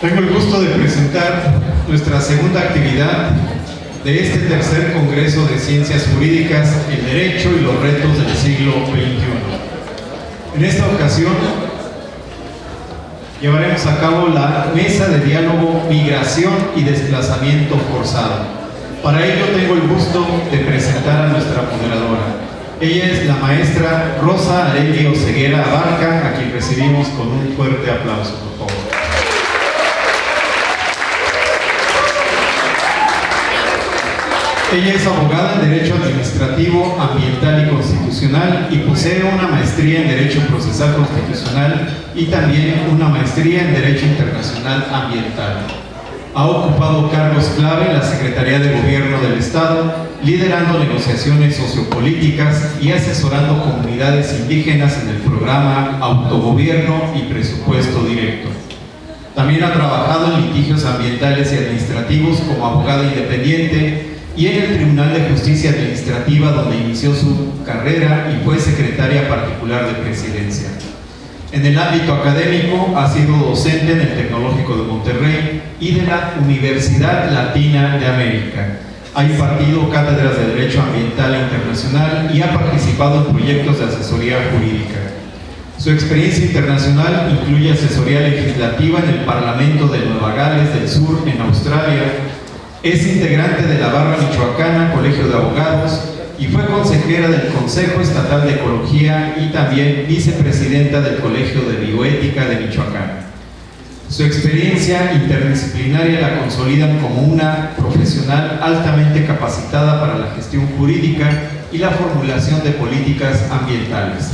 Tengo el gusto de presentar nuestra segunda actividad de este tercer Congreso de Ciencias Jurídicas, el Derecho y los Retos del Siglo XXI. En esta ocasión llevaremos a cabo la mesa de diálogo Migración y Desplazamiento Forzado. Para ello tengo el gusto de presentar a nuestra moderadora. Ella es la maestra Rosa Areli Oseguera Abarca, a quien recibimos con un fuerte aplauso, por favor. Ella es abogada en Derecho Administrativo, Ambiental y Constitucional y posee una maestría en Derecho Procesal Constitucional y también una maestría en Derecho Internacional Ambiental. Ha ocupado cargos clave en la Secretaría de Gobierno del Estado, liderando negociaciones sociopolíticas y asesorando comunidades indígenas en el programa Autogobierno y Presupuesto Directo. También ha trabajado en litigios ambientales y administrativos como abogada independiente y en el Tribunal de Justicia Administrativa, donde inició su carrera y fue secretaria particular de Presidencia. En el ámbito académico ha sido docente en el Tecnológico de Monterrey y de la Universidad Latina de América. Ha impartido cátedras de Derecho Ambiental e Internacional y ha participado en proyectos de asesoría jurídica. Su experiencia internacional incluye asesoría legislativa en el Parlamento de Nueva Gales del Sur, en Australia. Es integrante de la Barra Michoacana, Colegio de Abogados, y fue consejera del Consejo Estatal de Ecología y también vicepresidenta del Colegio de Bioética de Michoacán. Su experiencia interdisciplinaria la consolidan como una profesional altamente capacitada para la gestión jurídica y la formulación de políticas ambientales.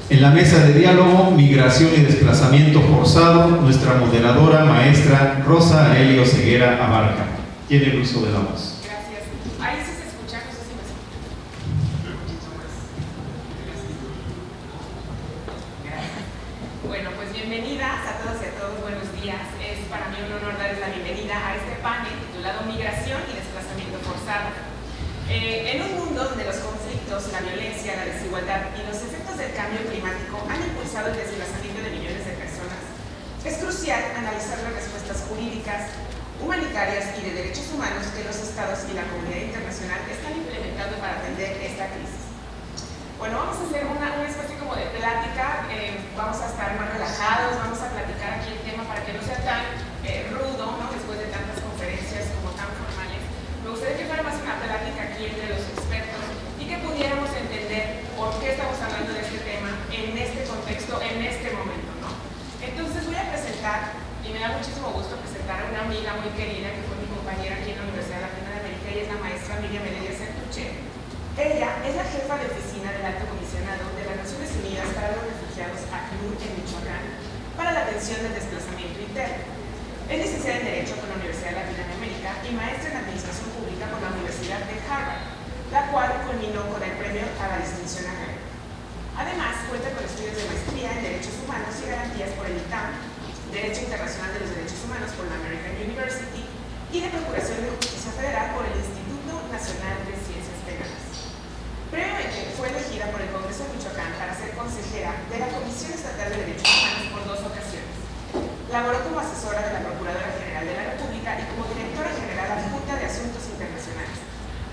En la mesa de diálogo, Migración y Desplazamiento Forzado, nuestra moderadora maestra Rosa Areli Oseguera Abarca. Tiene el uso de la voz. Gracias. Ahí sí se escucha, no sé si me escucha. Gracias. Bueno, pues bienvenidas a todos y a todos, buenos días. Es para mí un honor darles la bienvenida a este panel titulado Migración y Desplazamiento Forzado. En un mundo donde los conflictos, la violencia, la desigualdad y los efectos del cambio climático han impulsado el desplazamiento de millones de personas, es crucial analizar las respuestas jurídicas, humanitarias y de derechos humanos que los estados y la comunidad internacional están implementando para atender esta crisis. Bueno, vamos a hacer una especie como de plática, vamos a estar más relajados, vamos a platicar aquí el tema para que no sea tan rudo, ¿no? Después de tantas conferencias como tan formales. Me gustaría que fuera más una plática aquí entre los expertos y que pudiéramos entender por qué estamos hablando de este tema en este contexto, en este momento, ¿no? Entonces voy a presentar, y me da muchísimo gusto presentar a una amiga muy querida que fue mi compañera aquí en la Universidad Latina de América, y es la maestra Miriam Heredia Santuche. Ella es la jefa de oficina del Alto Comisionado de las Naciones Unidas para los Refugiados, ACNUR, en Michoacán, para la atención del desplazamiento interno. Es licenciada en Derecho por la Universidad Latina de América y maestra en Administración Pública por la Universidad de Harvard, la cual culminó con el premio a la distinción académica. Además, cuenta con estudios de maestría en Derechos Humanos y Garantías por el ITAM, Derecho Internacional de los Derechos Humanos por la American University y de Procuración de Justicia Federal por el Instituto Nacional de Ciencias Penales. Previamente fue elegida por el Congreso de Michoacán para ser consejera de la Comisión Estatal de Derechos Humanos por 2 ocasiones. Laboró como asesora de la Procuradora General de la República y como directora general adjunta de Asuntos Internacionales,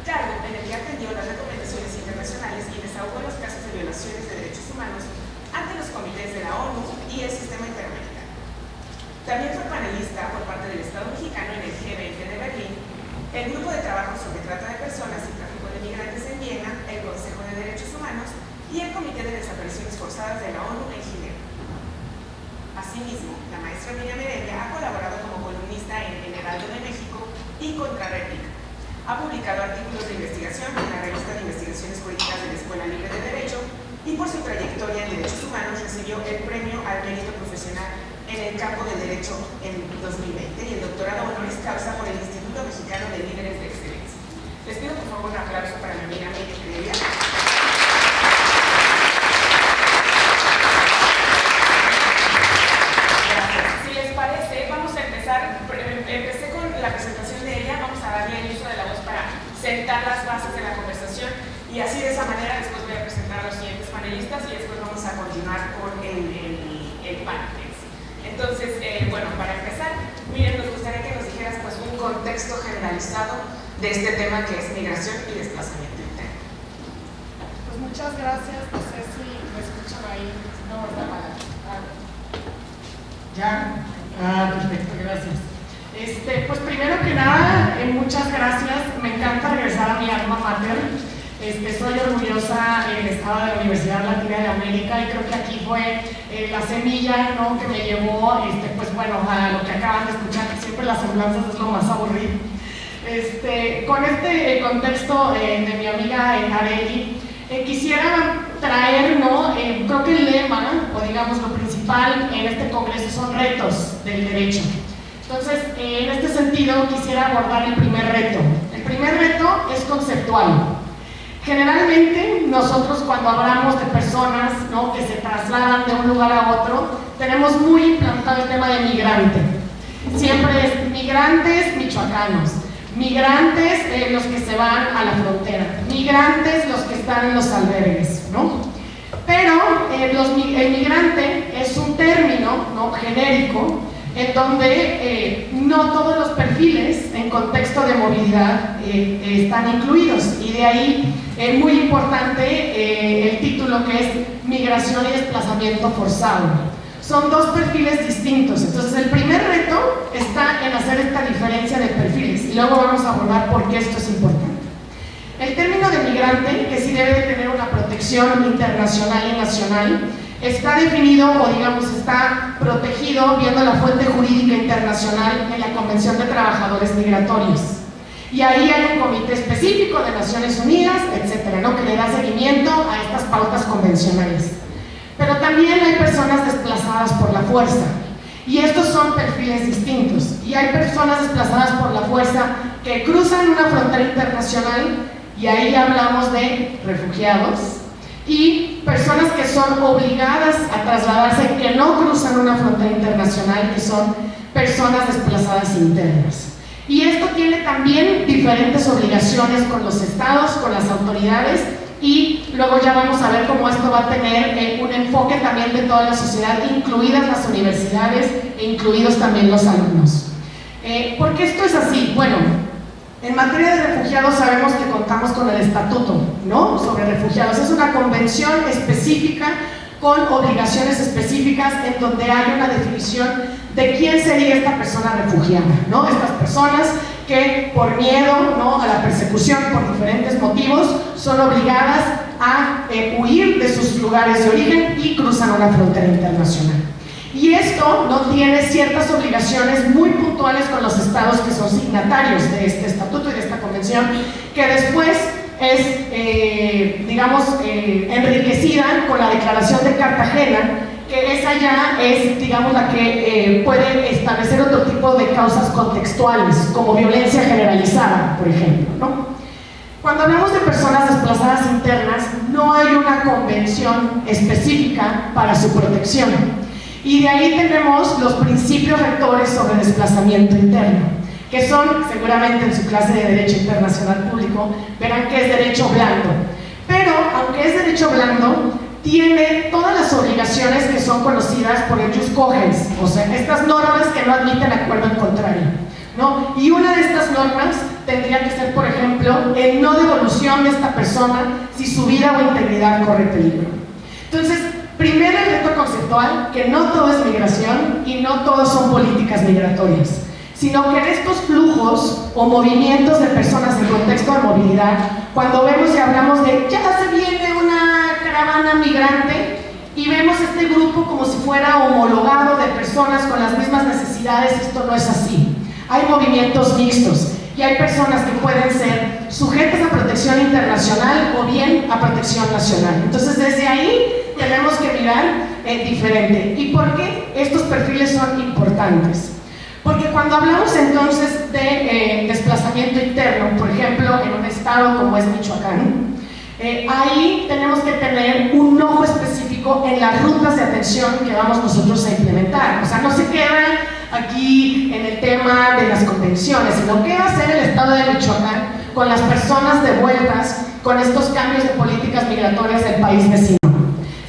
cargo en el que atendió las recomendaciones internacionales y desahogó los casos de violaciones de derechos humanos ante los comités de la ONU y el Sistema Interamericano. También fue panelista por parte del Estado mexicano en el G20 de Berlín, el Grupo de Trabajo sobre Trata de Personas y Tráfico de Migrantes en Viena, el Consejo de Derechos Humanos y el Comité de Desapariciones Forzadas de la ONU en Ginebra. Asimismo, la maestra Miriam Heredia ha colaborado como columnista en El Heraldo de México y Contrarréplica. Ha publicado artículos de investigación en la revista de Investigaciones Jurídicas de la Escuela Libre de Derecho y por su trayectoria en derechos humanos recibió el Premio al Mérito Profesional en el campo del derecho en 2020 y el doctorado honoris causa por el Instituto Mexicano de Líderes de Excelencia. Les pido por favor un aplauso para mi amiga Miriam Heredia. Gracias. Si les parece, vamos a empezar. Empecé con la presentación de ella, vamos a darle el uso de la voz para sentar las bases de la conversación y así de esa manera después voy a presentar a los siguientes panelistas y después vamos a continuar con el panel. Entonces, bueno, para empezar, organizado de este tema que es migración y desplazamiento interno. Pues muchas gracias, no sé si me escuchan ahí, no, está mal. ¿Ya? Perfecto, gracias. Pues primero que nada, muchas gracias, me encanta regresar a mi alma mater. Soy orgullosa egresada de la Universidad Latina de América y creo que aquí fue la semilla, ¿no?, que me llevó pues bueno, a lo que acaban de escuchar, que siempre las semblanzas es lo más aburrido. Con este contexto de mi amiga Areli, quisiera traer, ¿no?, creo que el lema, o digamos lo principal en este congreso son retos del derecho. Entonces, en este sentido quisiera abordar el primer reto. El primer reto es conceptual. Generalmente nosotros cuando hablamos de personas, ¿no?, que se trasladan de un lugar a otro, tenemos muy implantado el tema de migrante. Siempre es migrantes michoacanos, migrantes los que se van a la frontera, migrantes los que están en los albergues, ¿no? Pero el migrante es un término, ¿no?, genérico, en donde no todos los perfiles en contexto de movilidad están incluidos, y de ahí es muy importante el título, que es Migración y Desplazamiento Forzado. Son dos perfiles distintos, entonces el primer reto está en hacer esta diferencia de perfiles y luego vamos a abordar por qué esto es importante. El término de migrante, que sí debe de tener una protección internacional y nacional, está definido, o digamos está protegido viendo la fuente jurídica internacional en la Convención de Trabajadores Migratorios. Y ahí hay un comité específico de Naciones Unidas, etcétera, ¿no?, que le da seguimiento a estas pautas convencionales. Pero también hay personas desplazadas por la fuerza, y estos son perfiles distintos. Y hay personas desplazadas por la fuerza que cruzan una frontera internacional, y ahí hablamos de refugiados, y personas que son obligadas a trasladarse, que no cruzan una frontera internacional, que son personas desplazadas internas. Y esto tiene también diferentes obligaciones con los estados, con las autoridades, y luego ya vamos a ver cómo esto va a tener un enfoque también de toda la sociedad, incluidas las universidades e incluidos también los alumnos. ¿Por qué esto es así? Bueno, en materia de refugiados sabemos que contamos con el estatuto, ¿no?, sobre refugiados. Es una convención específica con obligaciones específicas en donde hay una definición de quién sería esta persona refugiada, ¿no? Estas personas que por miedo, ¿no?, a la persecución por diferentes motivos son obligadas a huir de sus lugares de origen y cruzan una frontera internacional. Y esto no tiene ciertas obligaciones muy puntuales con los estados que son signatarios de este estatuto y de esta convención, que después es, digamos, enriquecida con la Declaración de Cartagena, que esa ya es, digamos, la que puede establecer otro tipo de causas contextuales, como violencia generalizada, por ejemplo, ¿no? Cuando hablamos de personas desplazadas internas, no hay una convención específica para su protección. Y de ahí tenemos los principios rectores sobre desplazamiento interno, que son, seguramente en su clase de Derecho Internacional Público, verán que es derecho blando. Pero, aunque es derecho blando, tiene todas las obligaciones que son conocidas por el jus cogens, o sea, estas normas que no admiten acuerdo en contrario, ¿no? Y una de estas normas tendría que ser, por ejemplo, el no devolución de esta persona si su vida o integridad corre peligro. Entonces, primero el reto conceptual, que no todo es migración y no todo son políticas migratorias, sino que en estos flujos o movimientos de personas en contexto de movilidad, cuando vemos y hablamos de ya se viene una caravana migrante y vemos este grupo como si fuera homologado de personas con las mismas necesidades, esto no es así. Hay movimientos mixtos y hay personas que pueden ser sujetas a protección internacional o bien a protección nacional. Entonces, desde ahí tenemos que mirar diferente. ¿Y por qué estos perfiles son importantes? Porque cuando hablamos entonces de desplazamiento interno, por ejemplo, en un estado como es Michoacán, ahí tenemos que tener un ojo específico en las rutas de atención que vamos nosotros a implementar. O sea, no se queda aquí en el tema de las convenciones, sino qué va a hacer el estado de Michoacán con las personas devueltas con estos cambios de políticas migratorias del país vecino.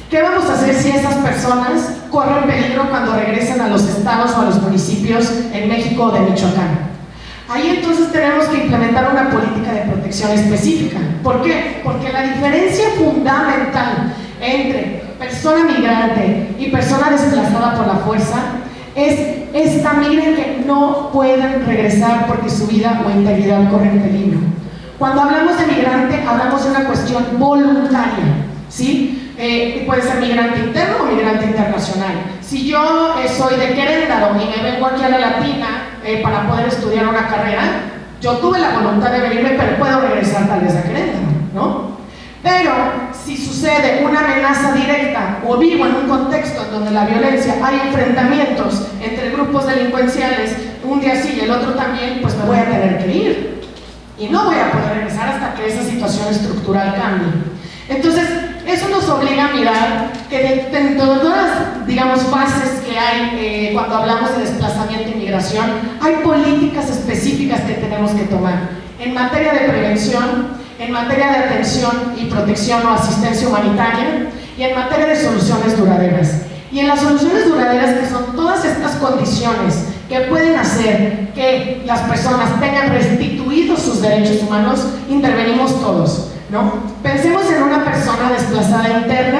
¿Qué vamos a hacer si esas personas corren peligro cuando regresen a los estados o a los municipios en México o de Michoacán? Ahí entonces tenemos que implementar una política de protección específica. ¿Por qué? Porque la diferencia fundamental entre persona migrante y persona desplazada por la fuerza es esta: miren que no pueden regresar porque su vida o integridad corre en peligro. Cuando hablamos de migrante, hablamos de una cuestión voluntaria, ¿sí? Puede ser migrante interno o migrante internacional. Si yo soy de Querétaro y me vengo aquí a la Latina para poder estudiar una carrera, yo tuve la voluntad de venirme, pero puedo regresar tal vez a Querétaro, ¿no? Pero si sucede una amenaza directa o vivo en un contexto en donde la violencia, hay enfrentamientos entre grupos delincuenciales, un día sí y el otro también, pues me voy a tener que ir y no voy a poder regresar hasta que esa situación estructural cambie. Entonces, eso nos obliga a mirar que en todas las, digamos, fases que hay cuando hablamos de desplazamiento e inmigración, hay políticas específicas que tenemos que tomar en materia de prevención, en materia de atención y protección o asistencia humanitaria, y en materia de soluciones duraderas. Y en las soluciones duraderas, que son todas estas condiciones que pueden hacer que las personas tengan restituidos sus derechos humanos, intervenimos todos, ¿no? Pensemos en una persona desplazada interna,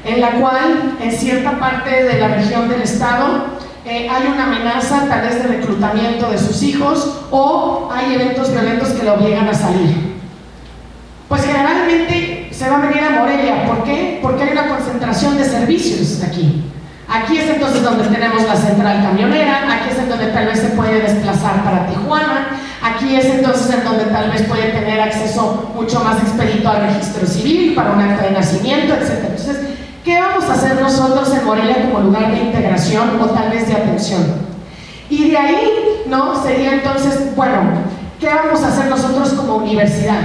en la cual en cierta parte de la región del estado hay una amenaza tal vez de reclutamiento de sus hijos, o hay eventos violentos que lo obligan a salir. Pues generalmente se va a venir a Morelia. ¿Por qué? Porque hay una concentración de servicios aquí. Aquí es entonces donde tenemos la central camionera, aquí es en donde tal vez se puede desplazar para Tijuana, aquí es entonces en donde tal vez puede tener acceso mucho más expedito al registro civil para un acta de nacimiento, etc. Entonces, ¿qué vamos a hacer nosotros en Morelia como lugar de integración o tal vez de atención? Y de ahí, ¿no? Sería entonces, bueno, ¿qué vamos a hacer nosotros como universidad?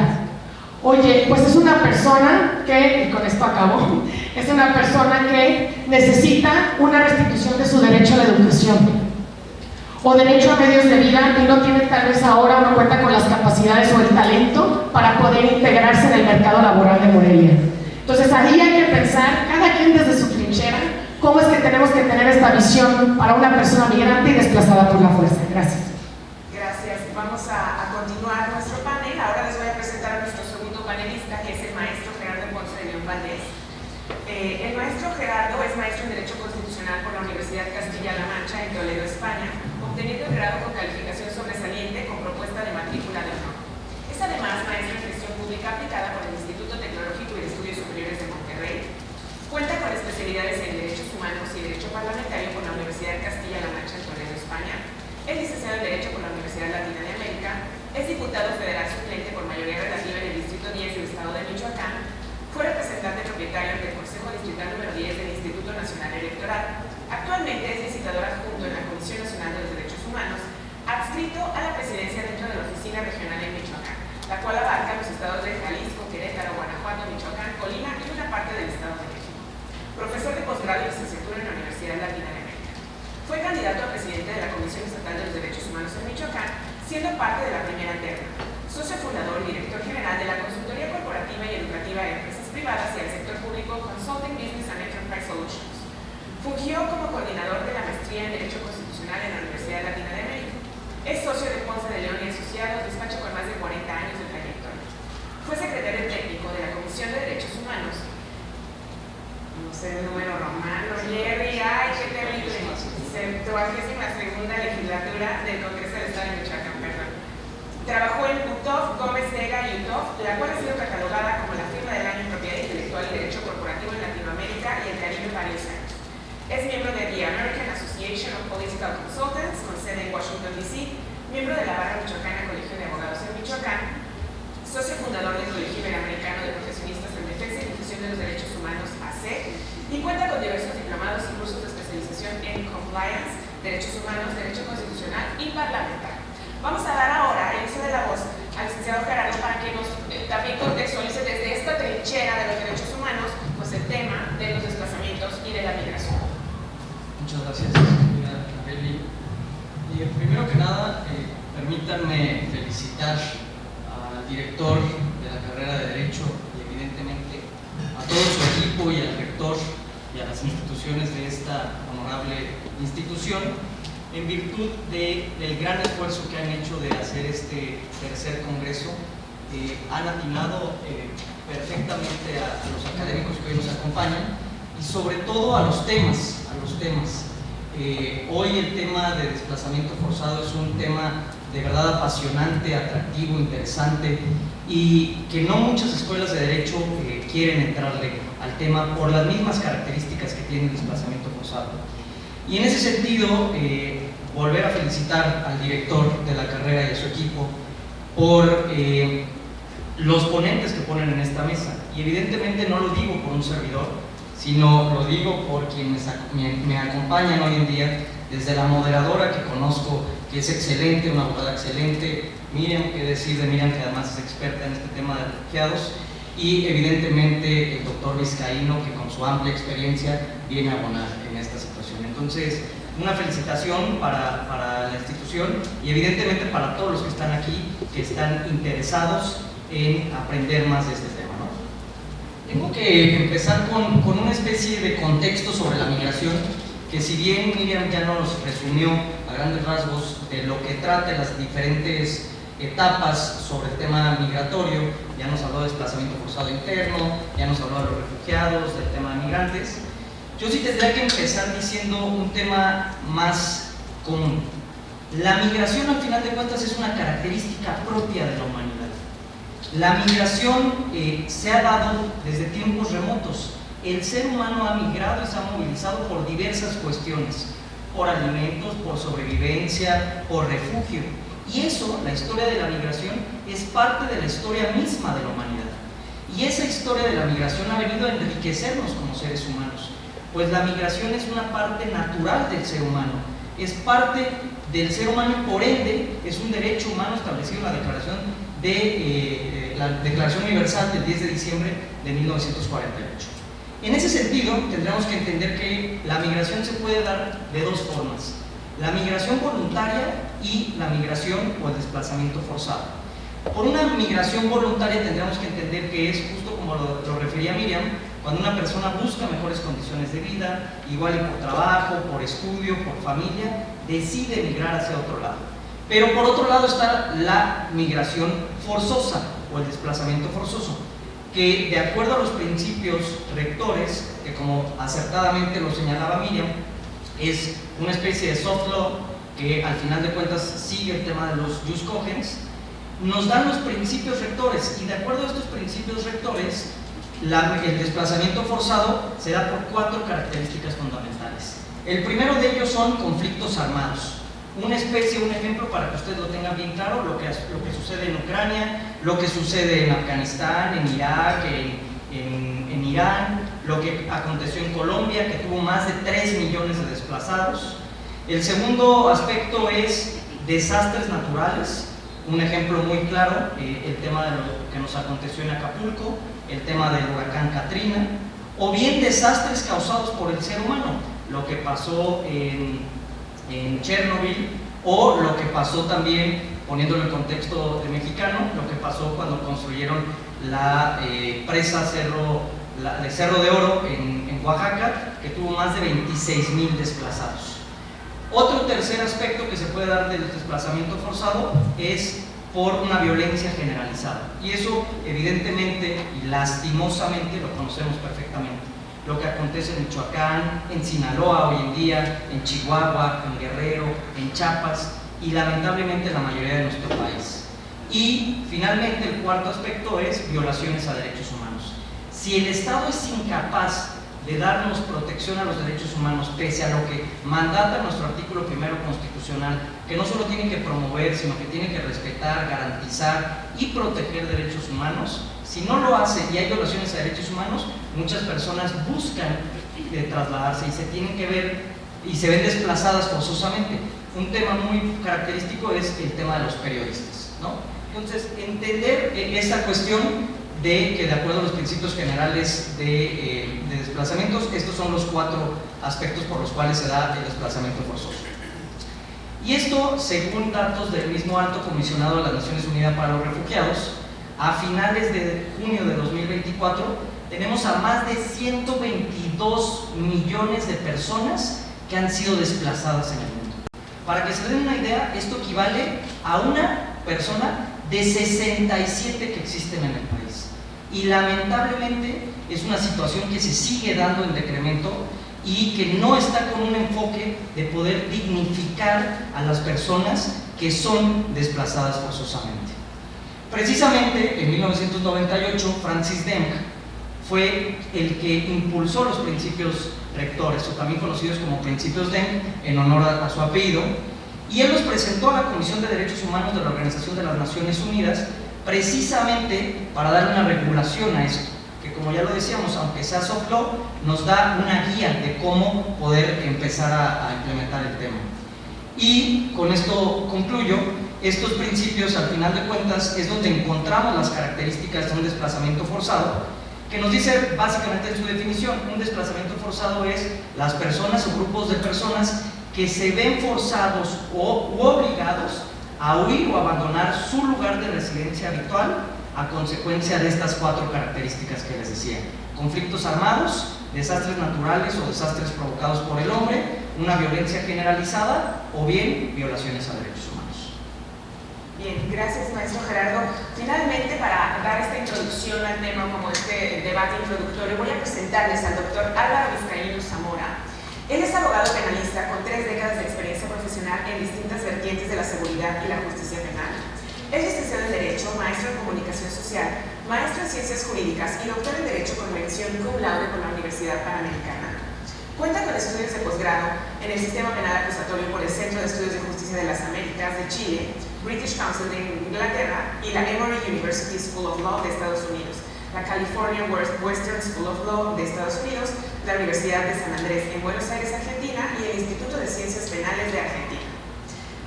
Oye, pues es una persona que, y con esto acabo, es una persona que necesita una restitución de su derecho a la educación o derecho a medios de vida, y no tiene tal vez ahora, no cuenta con las capacidades o el talento para poder integrarse en el mercado laboral de Morelia. Entonces ahí hay que pensar, cada quien desde su trinchera, cómo es que tenemos que tener esta visión para una persona migrante y desplazada por la fuerza. Gracias. Gracias. Vamos a continuar nuestro panel. Ahora les voy a presentar a nuestro segundo panelista, que es el maestro Gerardo Ponce de León Valdés. El maestro Gerardo es maestro en Derecho Constitucional por la Universidad Castilla-La Mancha en Toledo, España, obteniendo el grado con calificación sobresaliente con propuesta de matrícula de honor. Es además maestro en Gestión Pública Aplicada por el Instituto Tecnológico y de Estudios Superiores de Monterrey. Cuenta con especialidades en Derechos Humanos y Derecho Parlamentario por la Universidad Castilla-La Mancha en Toledo, España. Es licenciado en Derecho por la Universidad Latina de América. Es diputado federal suplente por mayoría relativa en el Distrito 10 del Estado de Michoacán. Fue representante propietario del Consejo Distrital número 10 del Instituto Nacional Electoral. Actualmente es visitador adjunto en la Comisión Nacional de los Derechos Humanos, adscrito a la presidencia dentro de la Oficina Regional en Michoacán, la cual abarca los estados de Jalisco, Querétaro, Guanajuato, Michoacán, Colima y una parte del Estado de México. Profesor de posgrado y licenciatura en la Universidad Latina de América. Fue candidato a presidente de la Comisión Estatal de los Derechos Humanos en Michoacán, siendo parte de la primera terna. Socio fundador y director general de la Consultoría Corporativa y Educativa de Empresas Privadas y al Sector Público Consulting Business and Enterprise Solutions. Fungió como coordinador de la maestría en Derecho Constitucional en la Universidad Latina de América. Es socio de Ponce de León y Asociados, despacho con más de 40 años de trayectoria. Fue secretario técnico de la Comisión de Derechos Humanos. No sé el número romano, Jerry, ay, qué terrible. 72ª legislatura del Congreso del Estado de Michoacán, perdón. Trabajó en UTOF, Gómez Vega y UTOF, la cual ha sido catalogada como la firma del año en propiedad intelectual y derecho corporativo en Latinoamérica y el Caribe varios años. Es miembro de the American Association of Political Consultants, con sede en Washington, D.C., miembro de la Barra Michoacana Colegio de Abogados en Michoacán, socio fundador del Colegio Iberoamericano de Profesionistas en Defensa y Difusión de los Derechos Humanos, AC, y cuenta con diversos diplomados y cursos de especialización en Compliance, Derechos Humanos, Derecho Constitucional y Parlamentario. Vamos a dar ahora el uso de la voz al licenciado Gerardo para que nos también contextualice desde esta trinchera de los derechos humanos, pues el tema de los desplazamientos y de la migración. Muchas gracias, señora Beli. Y primero que nada, permítanme felicitar al director de la carrera de Derecho y evidentemente a todo su equipo y al rector y a las instituciones de esta honorable institución en virtud del gran esfuerzo que han hecho de hacer este tercer congreso. Han atinado perfectamente a los académicos que hoy nos acompañan y sobre todo a los temas. Hoy el tema de desplazamiento forzado es un tema de verdad apasionante, atractivo, interesante, y que no muchas escuelas de derecho quieren entrarle al tema por las mismas características que tiene el desplazamiento forzado. Y en ese sentido, volver a felicitar al director de la carrera y a su equipo por los ponentes que ponen en esta mesa. Y evidentemente no lo digo por un servidor, sino lo digo por quienes me acompañan hoy en día, desde la moderadora que conozco, que es excelente, una abogada excelente, Miriam, que decir de Miriam, que además es experta en este tema de refugiados, y evidentemente el doctor Vizcaíno, que con su amplia experiencia viene a abonar en esta situación. Entonces, una felicitación para la institución y evidentemente para todos los que están aquí, que están interesados en aprender más de este tema, ¿no? Tengo que empezar con una especie de contexto sobre la migración, que si bien Miriam ya nos resumió a grandes rasgos de lo que trata las diferentes etapas sobre el tema migratorio, ya nos habló de desplazamiento forzado interno, ya nos habló de los refugiados, del tema de migrantes, yo sí tendría que empezar diciendo un tema más común. La migración, al final de cuentas, es una característica propia de la humanidad. La migración se ha dado desde tiempos remotos. El ser humano ha migrado y se ha movilizado por diversas cuestiones, por alimentos, por sobrevivencia, por refugio. Y eso, la historia de la migración, es parte de la historia misma de la humanidad. Y esa historia de la migración ha venido a enriquecernos como seres humanos, pues la migración es una parte natural del ser humano, es parte del ser humano y por ende es un derecho humano establecido en la Declaración Universal del 10 de diciembre de 1948. En ese sentido, tendremos que entender que la migración se puede dar de dos formas: la migración voluntaria y la migración o el desplazamiento forzado. Por una migración voluntaria tendremos que entender que es justo como lo refería Miriam, cuando una persona busca mejores condiciones de vida, igual y por trabajo, por estudio, por familia, decide migrar hacia otro lado. Pero por otro lado está la migración forzosa o el desplazamiento forzoso, que de acuerdo a los principios rectores, que como acertadamente lo señalaba Miriam, es una especie de soft law que al final de cuentas sigue el tema de los jus cogens, nos dan los principios rectores, y de acuerdo a estos principios rectores, el desplazamiento forzado se da por 4 características fundamentales. El primero de ellos son conflictos armados. Un ejemplo para que ustedes lo tengan bien claro, lo que sucede en Ucrania, lo que sucede en Afganistán, en Irak, en Irán, lo que aconteció en Colombia, que tuvo más de 3 millones de desplazados. El segundo aspecto es desastres naturales. Un ejemplo muy claro, el tema de lo que nos aconteció en Acapulco, el tema del huracán Katrina, o bien desastres causados por el ser humano, lo que pasó en Chernobyl, o lo que pasó también, poniéndolo en contexto de mexicano, lo que pasó cuando construyeron la presa de Cerro de Oro en Oaxaca, que tuvo más de 26,000 desplazados. Otro tercer aspecto que se puede dar del desplazamiento forzado es por una violencia generalizada, y eso evidentemente y lastimosamente lo conocemos perfectamente. Lo que acontece en Michoacán, en Sinaloa hoy en día, en Chihuahua, en Guerrero, en Chiapas y lamentablemente en la mayoría de nuestro país. Y finalmente el cuarto aspecto es violaciones a derechos humanos. Si el Estado es incapaz de darnos protección a los derechos humanos, pese a lo que mandata nuestro artículo primero constitucional, que no solo tiene que promover, sino que tiene que respetar, garantizar y proteger derechos humanos, si no lo hace y hay violaciones a derechos humanos, muchas personas buscan trasladarse y se tienen que ver y se ven desplazadas forzosamente. Un tema muy característico es el tema de los periodistas, ¿no? Entonces, entender esta cuestión de que de acuerdo a los principios generales de desplazamientos, estos son los 4 aspectos por los cuales se da el desplazamiento forzoso. Y esto, según datos del mismo Alto Comisionado de las Naciones Unidas para los Refugiados, a finales de junio de 2024 tenemos a más de 122 millones de personas que han sido desplazadas en el mundo. Para que se den una idea, esto equivale a una persona de 67 que existen en el país. Y lamentablemente es una situación que se sigue dando en decremento y que no está con un enfoque de poder dignificar a las personas que son desplazadas forzosamente. Precisamente en 1998, Francis Deng fue el que impulsó los principios rectores, o también conocidos como principios Deng, en honor a su apellido, y él los presentó a la Comisión de Derechos Humanos de la Organización de las Naciones Unidas, precisamente para dar una regulación a esto, que como ya lo decíamos, aunque sea soft law, nos da una guía de cómo poder empezar a implementar el tema. Y con esto concluyo. Estos principios, al final de cuentas, es donde encontramos las características de un desplazamiento forzado, que nos dice básicamente en su definición: un desplazamiento forzado es las personas o grupos de personas que se ven forzados u obligados a huir o abandonar su lugar de residencia habitual a consecuencia de estas 4 características que les decía: conflictos armados, desastres naturales o desastres provocados por el hombre, una violencia generalizada o bien violaciones a derechos humanos. Bien, gracias maestro Gerardo. Finalmente, para dar esta introducción al tema como este debate introductorio, voy a presentarles al doctor Álvaro Vizcaíno Zamora. Él es abogado penalista con 3 décadas de experiencia profesional en distintas vertientes de la seguridad y la justicia penal. Es licenciado en Derecho, maestro en Comunicación Social, maestro en Ciencias Jurídicas y doctor en Derecho con mención cum laude por la Universidad Panamericana. Cuenta con estudios de posgrado en el Sistema Penal Acusatorio por el Centro de Estudios de Justicia de las Américas de Chile, British Council de Inglaterra y la Emory University School of Law de Estados Unidos, la California Western School of Law de Estados Unidos, la Universidad de San Andrés en Buenos Aires, Argentina y el Instituto de Ciencias Penales de Argentina.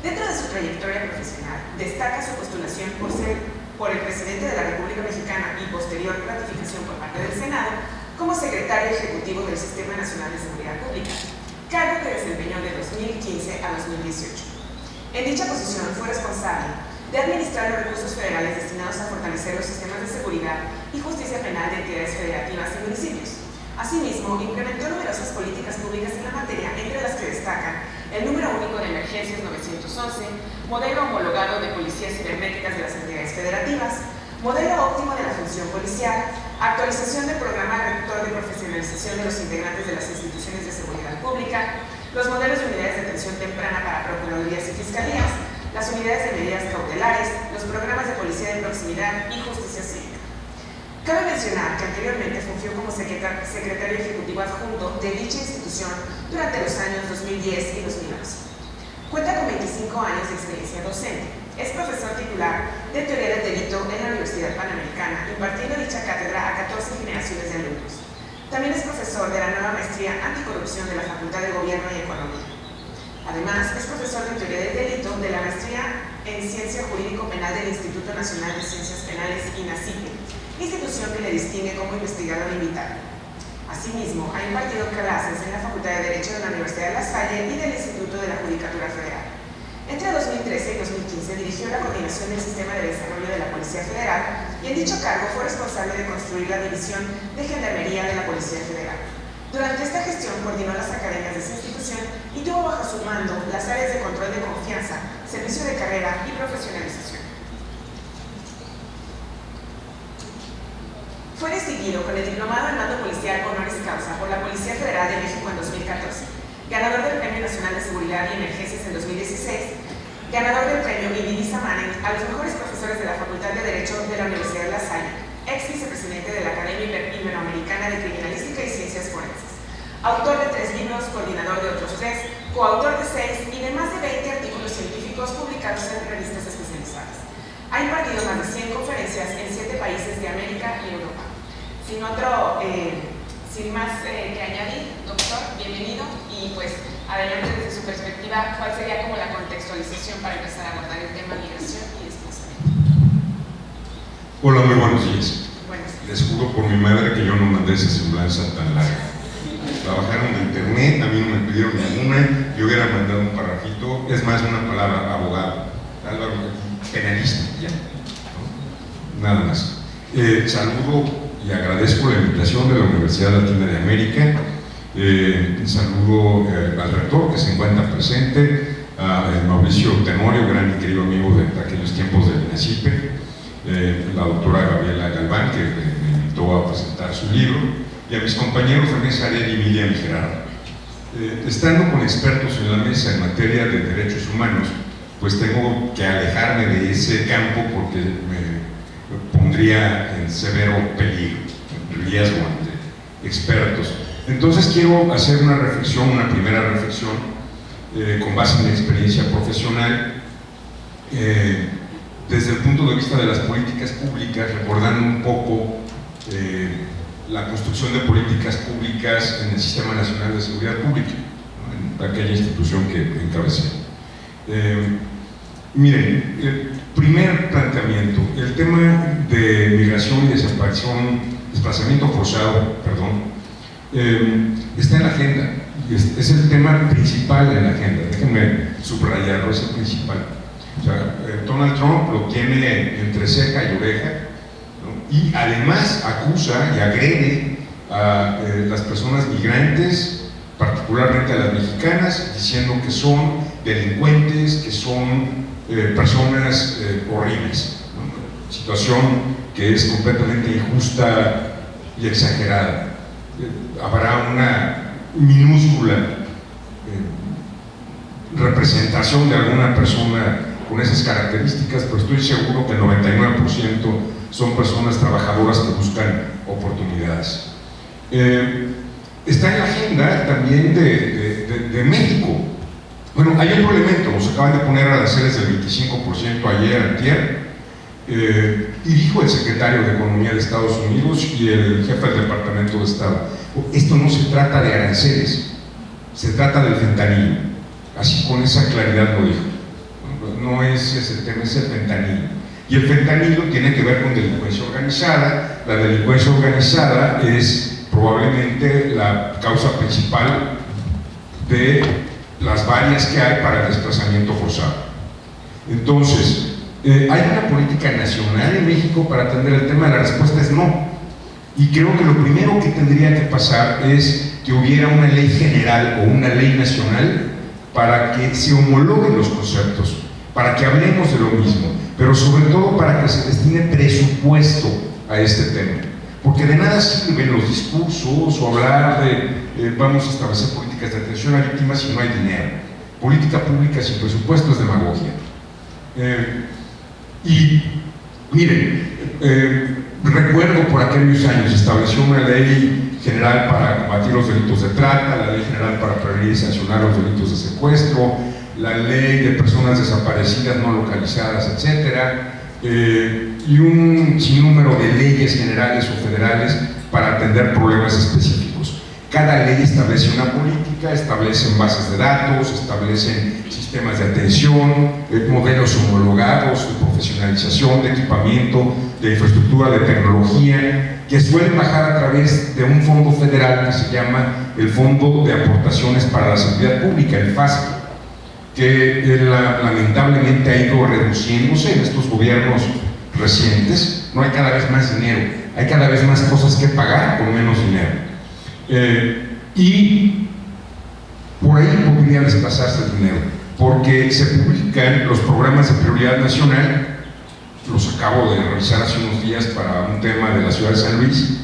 Dentro de su trayectoria profesional, destaca su postulación por el presidente de la República Mexicana y posterior ratificación por parte del Senado como secretario ejecutivo del Sistema Nacional de Seguridad Pública, cargo que desempeñó de 2015 a 2018. En dicha posición fue responsable de administrar los recursos federales destinados a fortalecer los sistemas de seguridad y justicia penal de entidades federativas y municipios. Asimismo, implementó numerosas políticas públicas en la materia, entre las que destacan el número único de emergencias 911, modelo homologado de policías cibernéticas de las entidades federativas, modelo óptimo de la función policial, actualización del programa rector de profesionalización de los integrantes de las instituciones de seguridad pública, los modelos de unidades de atención temprana para procuradurías y fiscalías, las unidades de medidas cautelares, los programas de policía de proximidad y justicia cívica. Cabe mencionar que anteriormente fungió como secretario ejecutivo adjunto de dicha institución durante los años 2010 y 2011. Cuenta con 25 años de experiencia docente. Es profesor titular de Teoría del Delito en la Universidad Panamericana, impartiendo dicha cátedra a 14 generaciones de alumnos. También es profesor de la nueva maestría Anticorrupción de la Facultad de Gobierno y Economía. Además, es profesor de Teoría del Delito de la maestría en Ciencia Jurídico-Penal del Instituto Nacional de Ciencias Penales, INACIPE, institución que le distingue como investigador invitado. Asimismo, ha impartido clases en la Facultad de Derecho de la Universidad de La Salle y del Instituto de la Judicatura Federal. Entre 2013 y 2015 dirigió la coordinación del Sistema de Desarrollo de la Policía Federal y en dicho cargo fue responsable de construir la División de Gendarmería de la Policía Federal. Durante esta gestión coordinó las academias de esa institución y tuvo bajo su mando las áreas de control de confianza, servicio de carrera y profesionalización. Fue distinguido con el Diplomado en Mando Policial Honoris Causa por la Policía Federal de México en 2014, ganador del Premio Nacional de Seguridad y Emergencias en 2016, ganador del Premio Divisa Manent a los mejores profesores de la Facultad de Derecho de la Universidad de La Salle, ex vicepresidente de la Academia Iberoamericana de Criminalística y Ciencias Forenses, autor de 3 libros, coordinador de otros 3, coautor de 6 y de más de 20 artículos científicos publicados en revistas especializadas. Ha impartido más de 100 conferencias en 7 países de América y Europa. Sin más que añadir, doctor, bienvenido y pues adelante desde su perspectiva, ¿cuál sería como la contextualización para empezar a abordar el tema migración y desplazamiento? Hola, muy buenos días. Buenos días. Les juro por mi madre que yo no mandé esa semblanza tan larga. Trabajaron en internet, a mí no me pidieron ninguna, yo hubiera mandado un parrafito, es más una palabra, abogado, Álvaro, penalista, ya, ¿no? Nada más. Saludo y agradezco la invitación de la Universidad Latina de América. Saludo al rector que se encuentra presente, Mauricio Tenorio, gran y querido amigo de aquellos tiempos del INESIPE, la doctora Gabriela Galván, que me invitó a presentar su libro, y a mis compañeros René Sared y Miriam Gerardo. Estando con expertos en la mesa en materia de derechos humanos, pues tengo que alejarme de ese campo porque me pondría en severo peligro, en riesgo ante expertos. Entonces quiero hacer una reflexión, una primera reflexión, con base en mi experiencia profesional, desde el punto de vista de las políticas públicas, recordando un poco la construcción de políticas públicas en el Sistema Nacional de Seguridad Pública, ¿no? En aquella institución que encabecé. Miren, el primer planteamiento, el tema de migración y desplazamiento forzado, está en la agenda, es el tema principal en la agenda, déjenme subrayarlo, es el principal. O sea, Donald Trump lo tiene entre ceja y oreja, ¿no? Y además acusa y agrede a las personas migrantes, particularmente a las mexicanas, diciendo que son delincuentes, que son personas horribles, ¿no? Situación que es completamente injusta y exagerada. Habrá una minúscula representación de alguna persona con esas características, pero estoy seguro que el 99% son personas trabajadoras que buscan oportunidades. Está en la agenda también de México. Bueno, hay otro elemento, nos acaban de poner aranceles del 25% ayer, antier, y dijo el secretario de Economía de Estados Unidos y el jefe del Departamento de Estado: esto no se trata de aranceles, se trata del fentanilo. Así, con esa claridad lo dijo. No es ese tema, es el fentanilo. Y el fentanilo tiene que ver con delincuencia organizada. La delincuencia organizada es probablemente la causa principal de las varias que hay para el desplazamiento forzado. Entonces, ¿hay una política nacional en México para atender el tema? La respuesta es no. Y creo que lo primero que tendría que pasar es que hubiera una ley general o una ley nacional para que se homologuen los conceptos, para que hablemos de lo mismo, pero sobre todo para que se destine presupuesto a este tema. Porque de nada sirven los discursos o hablar de vamos a establecer políticas de atención a víctimas si no hay dinero. Política pública sin presupuesto es demagogia. Y miren, recuerdo por aquellos años estableció una ley general para combatir los delitos de trata, la ley general para prevenir y sancionar los delitos de secuestro, la ley de personas desaparecidas no localizadas, etcétera, y un sinnúmero de leyes generales o federales para atender problemas específicos. Cada ley establece una política, establecen bases de datos, establecen sistemas de atención, modelos homologados de profesionalización, de equipamiento, de infraestructura, de tecnología, que suelen bajar a través de un fondo federal que se llama el Fondo de Aportaciones para la Seguridad Pública, el FASP, que lamentablemente ha ido reduciéndose en estos gobiernos recientes. No hay cada vez más dinero, hay cada vez más cosas que pagar con menos dinero. Y por ahí podría desplazarse el dinero, porque se publican los programas de prioridad nacional. Los acabo de revisar hace unos días para un tema de la ciudad de San Luis,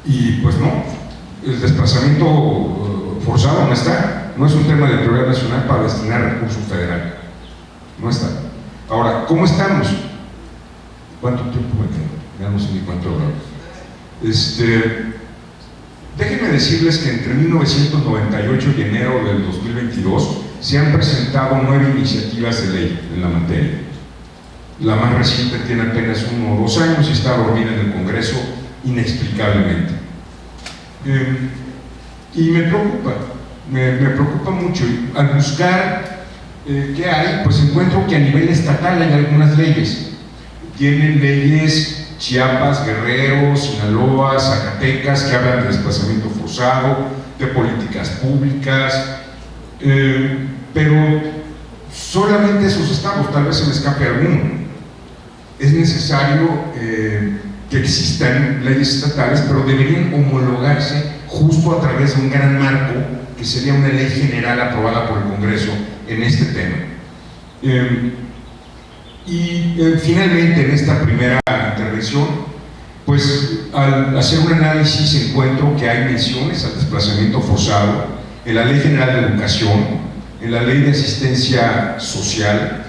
y pues no, el desplazamiento forzado no está. No es un tema de prioridad nacional para destinar recursos federal. No está. Ahora, ¿cómo estamos? ¿Cuánto tiempo me queda? Ya no sé ni cuánto habrá. Déjenme decirles que entre 1998 y enero del 2022 se han presentado 9 iniciativas de ley en la materia. La más reciente tiene apenas 1 o 2 años y está dormida en el Congreso inexplicablemente. Y me preocupa mucho. Al buscar qué hay, pues encuentro que a nivel estatal hay algunas leyes. Tienen leyes Chiapas, Guerrero, Sinaloa, Zacatecas, que hablan de desplazamiento forzado, de políticas públicas, pero solamente esos estados, tal vez se me escape alguno. Es necesario que existan leyes estatales, pero deberían homologarse justo a través de un gran marco que sería una ley general aprobada por el Congreso en este tema. Finalmente, en esta primera intervención, pues al hacer un análisis encuentro que hay menciones al desplazamiento forzado en la Ley General de Educación, en la Ley de Asistencia Social,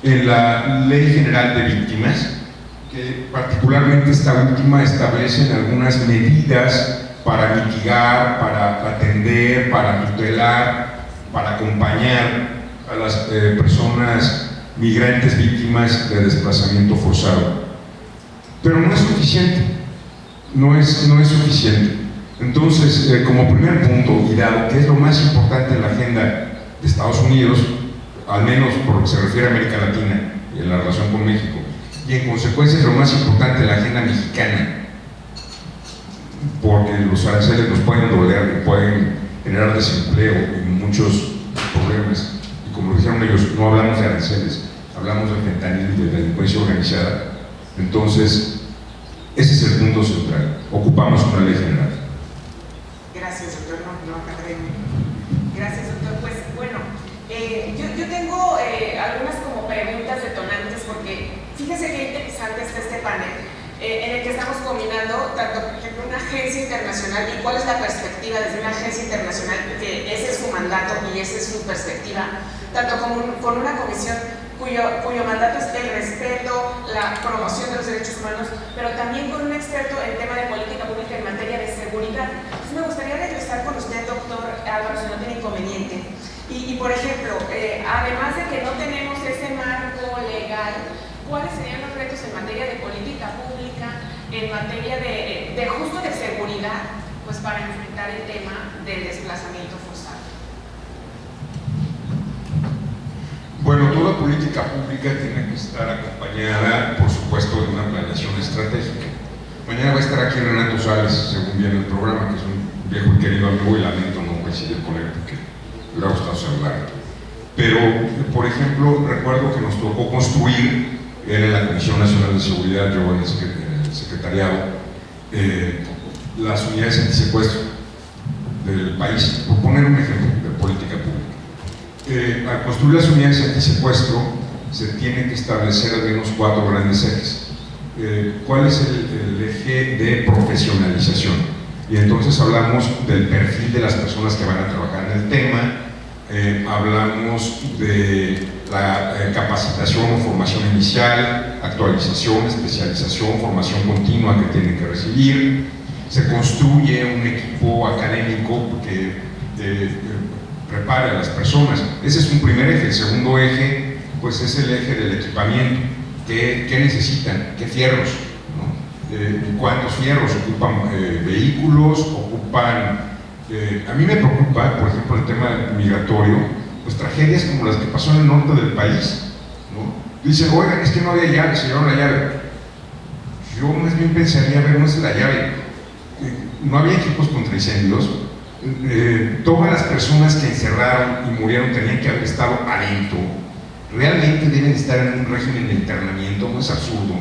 en la Ley General de Víctimas, que particularmente esta última establece algunas medidas para mitigar, para atender, para tutelar, para acompañar a las personas migrantes víctimas de desplazamiento forzado. Pero no es suficiente, no es suficiente. Entonces, como primer punto, y dado que es lo más importante en la agenda de Estados Unidos, al menos por lo que se refiere a América Latina y en la relación con México, y en consecuencia es lo más importante en la agenda mexicana, porque los aranceles nos pueden doler, pueden generar desempleo y muchos problemas, y como lo dijeron ellos, no hablamos de aranceles, hablamos de fentanilo y de delincuencia organizada. Entonces, ese es el punto central. Ocupamos una ley general. Gracias, doctor. Gracias, doctor. Pues bueno, yo tengo algunas como preguntas detonantes, porque fíjense qué interesante está este panel, en el que estamos combinando tanto, por ejemplo, una agencia internacional y cuál es la perspectiva desde una agencia internacional, que ese es su mandato y esa es su perspectiva, tanto con una comisión cuyo mandato es el respeto, la promoción de los derechos humanos, pero también con un experto en tema de política pública en materia de seguridad. Entonces me gustaría regresar con usted, doctor Álvaro, si no tiene inconveniente. Y por ejemplo, además de que no tenemos ese marco legal, ¿cuáles serían los retos en materia de política pública, en materia de justo de seguridad, pues para enfrentar el tema del desplazamiento forzado? Bueno, toda política pública tiene que estar acompañada, por supuesto, de una planeación estratégica. Mañana va a estar aquí Renato Sales, según viene el programa, que es un viejo y querido amigo, y lamento no coincidir con él, porque le ha gustado saludar. Pero, por ejemplo, recuerdo que nos tocó construir, él en la Comisión Nacional de Seguridad, yo en el secretariado, las unidades antisecuestro del país, por poner un ejemplo de política pública. Al construir las unidades antisecuestro se tiene que establecer al menos 4 grandes ejes. ¿Cuál es el eje de profesionalización? Y entonces hablamos del perfil de las personas que van a trabajar en el tema, hablamos de la capacitación o formación inicial, actualización, especialización, formación continua que tienen que recibir. Se construye un equipo académico que prepare a las personas. Ese es un primer eje. El segundo eje, pues es el eje del equipamiento. ¿Qué necesitan? ¿Qué fierros? ¿No? ¿Cuántos fierros? ¿Ocupan vehículos? ¿Ocupan...? A mí me preocupa, por ejemplo, el tema migratorio, pues tragedias como las que pasó en el norte del país, ¿no? Dicen, oigan, es que no había llave, se llevaron la llave. Yo más bien pensaría, a ver, no es la llave. No había equipos contra incendios. Todas las personas que encerraron y murieron tenían que haber estado adentro. Realmente deben estar en un régimen de internamiento, no es absurdo.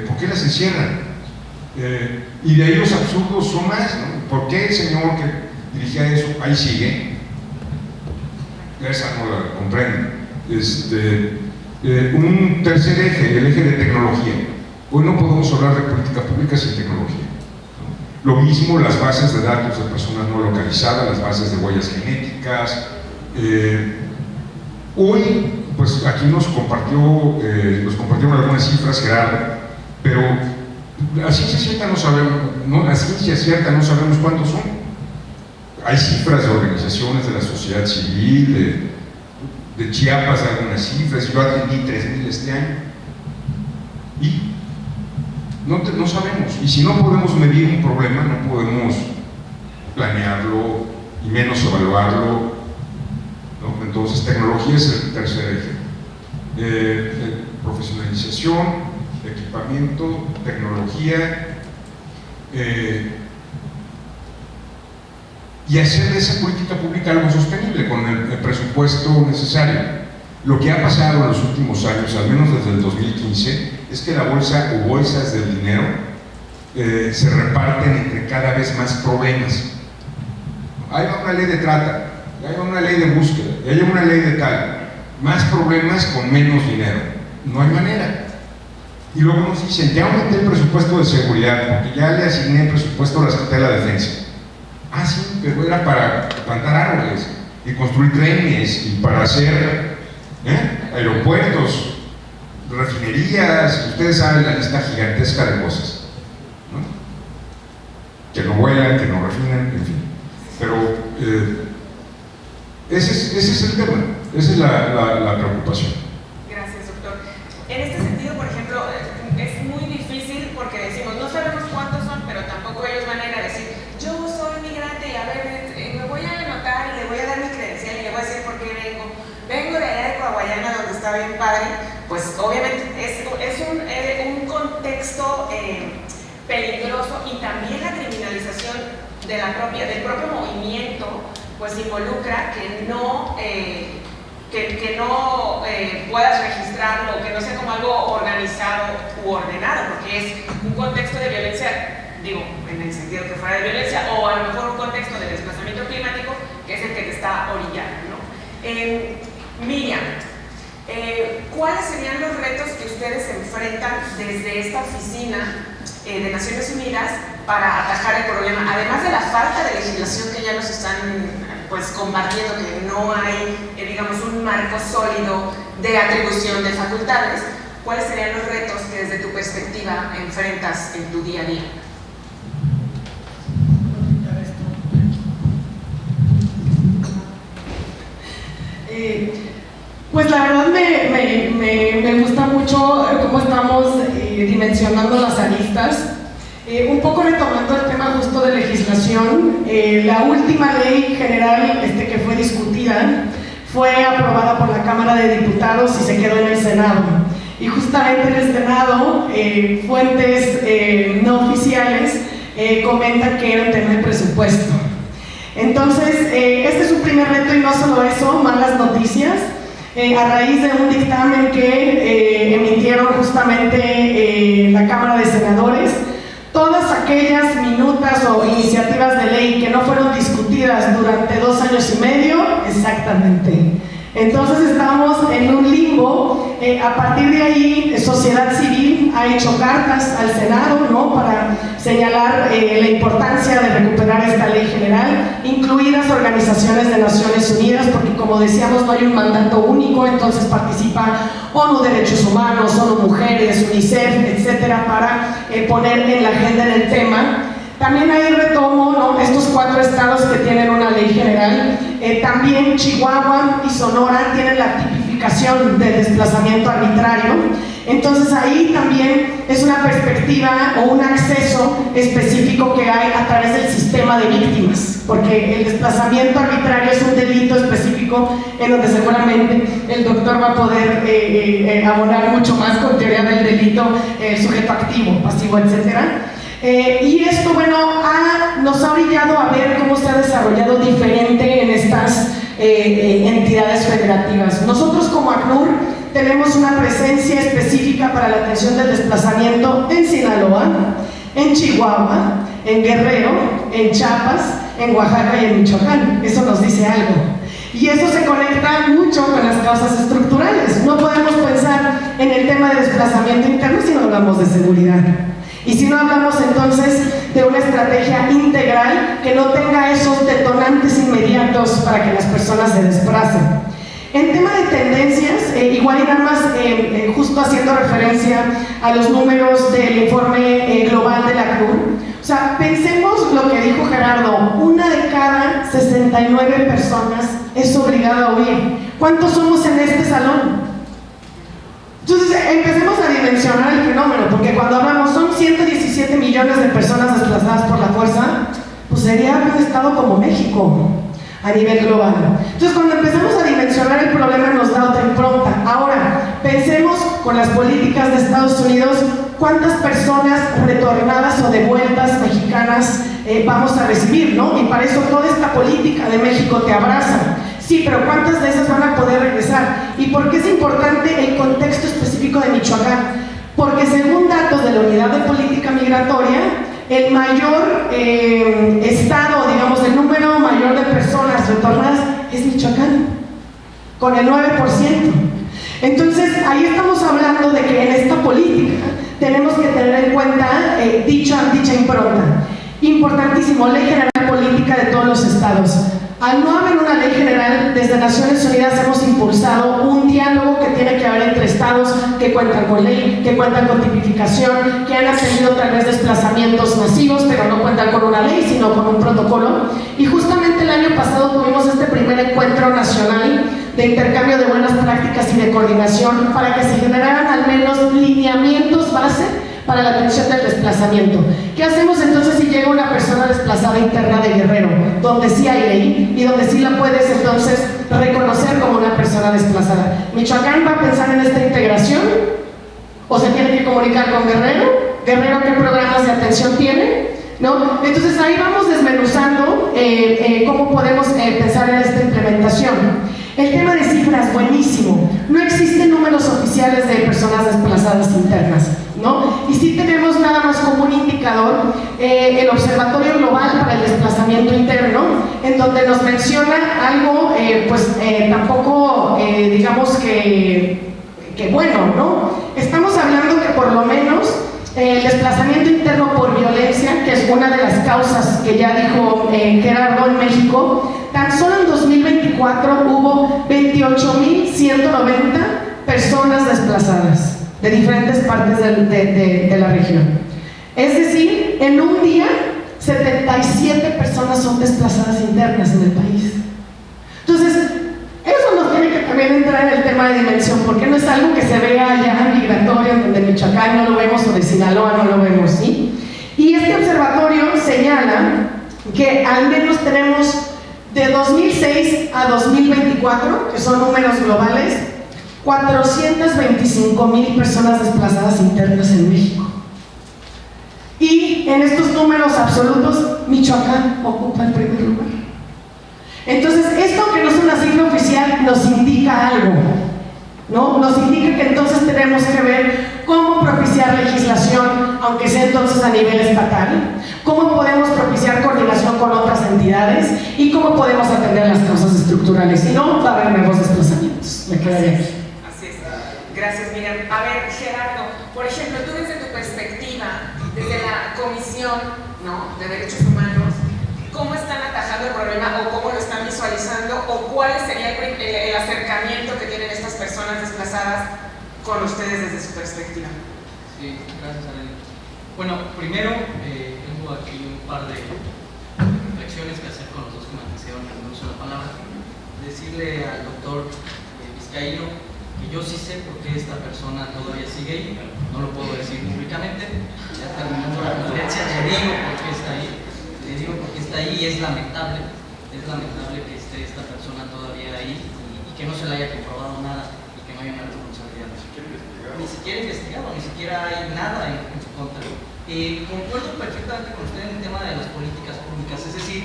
¿Por qué las encierran? Y de ahí los absurdos son más, ¿no? ¿Por qué el señor que dirigía eso ahí sigue? Esa no la comprendo. Un tercer eje, el eje de tecnología. Hoy no podemos hablar de política pública sin tecnología. Lo mismo las bases de datos de personas no localizadas, las bases de huellas genéticas. Hoy, pues aquí nos compartieron algunas cifras, Gerardo, pero a ciencia cierta no sabemos cuántos son. Hay cifras de organizaciones de la sociedad civil, de Chiapas, algunas cifras. Yo atendí 3,000 este año y no sabemos. Y si no podemos medir un problema, no podemos planearlo y menos evaluarlo, ¿no? Entonces, tecnología es el tercer eje. Profesionalización, equipamiento, tecnología, y hacer de esa política pública algo sostenible con el presupuesto necesario. Lo que ha pasado en los últimos años, al menos desde el 2015, es que la bolsa o bolsas del dinero se reparten entre cada vez más problemas. Ahí va una ley de trata, ahí va una ley de búsqueda, ahí va una ley de tal. Más problemas con menos dinero. No hay manera. Y luego nos dicen, ya aumenté el presupuesto de seguridad, porque ya le asigné el presupuesto a la Secretaría de la Defensa. Ah, sí, pero era para plantar árboles y construir trenes y para hacer aeropuertos, refinerías, ustedes saben la lista gigantesca de cosas, ¿no? Que no vuelan, que no refinan, en fin. Pero ese es el tema, esa es la preocupación. Gracias, doctor. En este sentido, por ejemplo, es muy difícil porque decimos, no sabemos cuántos son, pero tampoco ellos van a ir a decir, yo soy migrante y a ver, me voy a anotar y le voy a dar mi credencial y le voy a decir por qué vengo de allá de Coahuayana donde está bien padre. Pues obviamente es un contexto peligroso, y también la criminalización del propio movimiento pues involucra que no puedas registrarlo, que no sea como algo organizado u ordenado, porque es un contexto de violencia, digo, en el sentido que fuera de violencia, o a lo mejor un contexto de desplazamiento climático, que es el que te está orillando, ¿no? Miriam, ¿cuáles serían los retos que ustedes enfrentan desde esta oficina de Naciones Unidas para atajar el problema? Además de la falta de legislación que ya nos están pues compartiendo, que no hay, digamos, un marco sólido de atribución de facultades, ¿cuáles serían los retos que desde tu perspectiva enfrentas en tu día a día? Pues la verdad me gusta mucho cómo estamos dimensionando las aristas. Un poco retomando el tema justo de legislación, la última ley general que fue discutida fue aprobada por la Cámara de Diputados y se quedó en el Senado. Y justamente en el Senado, fuentes no oficiales comentan que era un tema de presupuesto. Entonces, este es un primer reto, y no solo eso, malas noticias. A raíz de un dictamen que emitieron justamente la Cámara de Senadores, todas aquellas minutas o iniciativas de ley que no fueron discutidas durante 2 años y medio, exactamente. Entonces estamos en un limbo. A partir de ahí, sociedad civil ha hecho cartas al Senado, ¿no?, para señalar la importancia de recuperar esta ley general, incluidas organizaciones de Naciones Unidas, porque como decíamos no hay un mandato único, entonces participa ONU Derechos Humanos, ONU Mujeres, UNICEF, etcétera, para poner en la agenda en el tema. También ahí retomo, ¿no?, estos 4 estados que tienen una ley general. También Chihuahua y Sonora tienen la tipificación del desplazamiento arbitrario. Entonces ahí también es una perspectiva o un acceso específico que hay a través del sistema de víctimas, porque el desplazamiento arbitrario es un delito específico en donde seguramente el doctor va a poder abonar mucho más con teoría del delito, sujeto activo, pasivo, etcétera. Y esto, bueno, nos ha orillado a ver cómo se ha desarrollado diferente en estas entidades federativas. Nosotros como ACNUR tenemos una presencia específica para la atención del desplazamiento en Sinaloa, en Chihuahua, en Guerrero, en Chiapas, en Oaxaca y en Michoacán. Eso nos dice algo. Y eso se conecta mucho con las causas estructurales. No podemos pensar en el tema de desplazamiento interno si no hablamos de seguridad. Y si no hablamos entonces de una estrategia integral que no tenga esos detonantes inmediatos para que las personas se desplacen. En tema de tendencias, igual y nada más justo haciendo referencia a los números del informe global de la CNUR, o sea, pensemos lo que dijo Gerardo, 1 de cada 69 personas es obligada a huir. ¿Cuántos somos en este salón? Entonces, empecemos a dimensionar el fenómeno, porque cuando hablamos son 117 millones de personas desplazadas por la fuerza, pues sería un estado como México a nivel global. Entonces, cuando empezamos a dimensionar el problema nos da otra impronta. Ahora, pensemos con las políticas de Estados Unidos, ¿cuántas personas retornadas o devueltas mexicanas vamos a recibir, ¿no? Y para eso toda esta política de México te abraza. Sí, pero ¿cuántas de esas van a poder regresar? ¿Y por qué es importante el contexto específico de Michoacán? porque según datos de la Unidad de Política Migratoria, el mayor estado, digamos, el número mayor de personas retornadas es Michoacán, con el 9%. Entonces, ahí estamos hablando de que en esta política tenemos que tener en cuenta dicha impronta. Importantísimo, Ley General Política de todos los estados. Al no haber una ley general, desde Naciones Unidas hemos impulsado un diálogo que tiene que haber entre estados que cuentan con ley, que cuentan con tipificación, que han atendido tal vez desplazamientos masivos, pero no cuentan con una ley, sino con un protocolo. Y justamente el año pasado tuvimos este primer encuentro nacional de intercambio de buenas prácticas y de coordinación para que se generaran al menos lineamientos base para la atención del desplazamiento. ¿Qué hacemos entonces si llega una persona desplazada interna de Guerrero, donde sí hay ley y donde sí la puedes entonces reconocer como una persona desplazada? ¿Michoacán va a pensar en esta integración? ¿O se tiene que comunicar con Guerrero? ¿Guerrero qué programas de atención tiene? ¿No? Entonces ahí vamos desmenuzando cómo podemos pensar en esta implementación. El tema de cifras, buenísimo. No existen números oficiales de personas desplazadas internas, ¿no? Y sí tenemos nada más como un indicador el Observatorio Global para el Desplazamiento Interno, en donde nos menciona algo, tampoco, digamos que bueno, ¿no? Estamos hablando que por lo menos el desplazamiento interno por violencia, que es una de las causas que ya dijo Gerardo en México, tan solo en 2024 hubo 28.190 personas desplazadas de diferentes partes de la región. Es decir, en un día 77 personas son desplazadas internas en el país. Entonces, eso nos tiene que también entrar en el tema de dimensión, porque no es algo que se vea allá migratorio, donde en Michoacán no lo vemos o de Sinaloa no lo vemos, ¿sí? Y este observatorio señala que al menos tenemos de 2006 a 2024, que son números globales, 425,000 personas desplazadas internas en México. Y en estos números absolutos, Michoacán ocupa el primer lugar. Entonces, esto que no es una cifra oficial nos indica algo, ¿no? Nos indica que entonces tenemos que ver cómo propiciar legislación, aunque sea entonces a nivel estatal, cómo podemos propiciar coordinación con otras entidades y cómo podemos atender las causas estructurales. Si no, va a haber nuevos desplazamientos. Me queda bien. Así es. Gracias, Miriam. A ver, Gerardo, por ejemplo, tú desde tu perspectiva, desde la Comisión, ¿no?, de Derechos Humanos, ¿cómo están atajando el problema o cómo lo están visualizando o cuál sería el acercamiento que tienen estas personas desplazadas con ustedes desde su perspectiva? Sí, gracias, Arely. Bueno, primero tengo aquí un par de reflexiones que hacer con los dos que me antecedieron en el uso de la palabra. Decirle al doctor Vizcaíno que yo sí sé por qué esta persona todavía sigue ahí, pero no lo puedo decir públicamente. Ya terminando la conferencia, le digo por qué está ahí. Le digo porque está ahí y es lamentable que esté esta persona todavía ahí y que no se le haya comprobado nada y que no haya una responsabilidad. Ni siquiera investigado, ni siquiera hay nada en su contra. Concuerdo perfectamente con usted en el tema de las políticas públicas, es decir,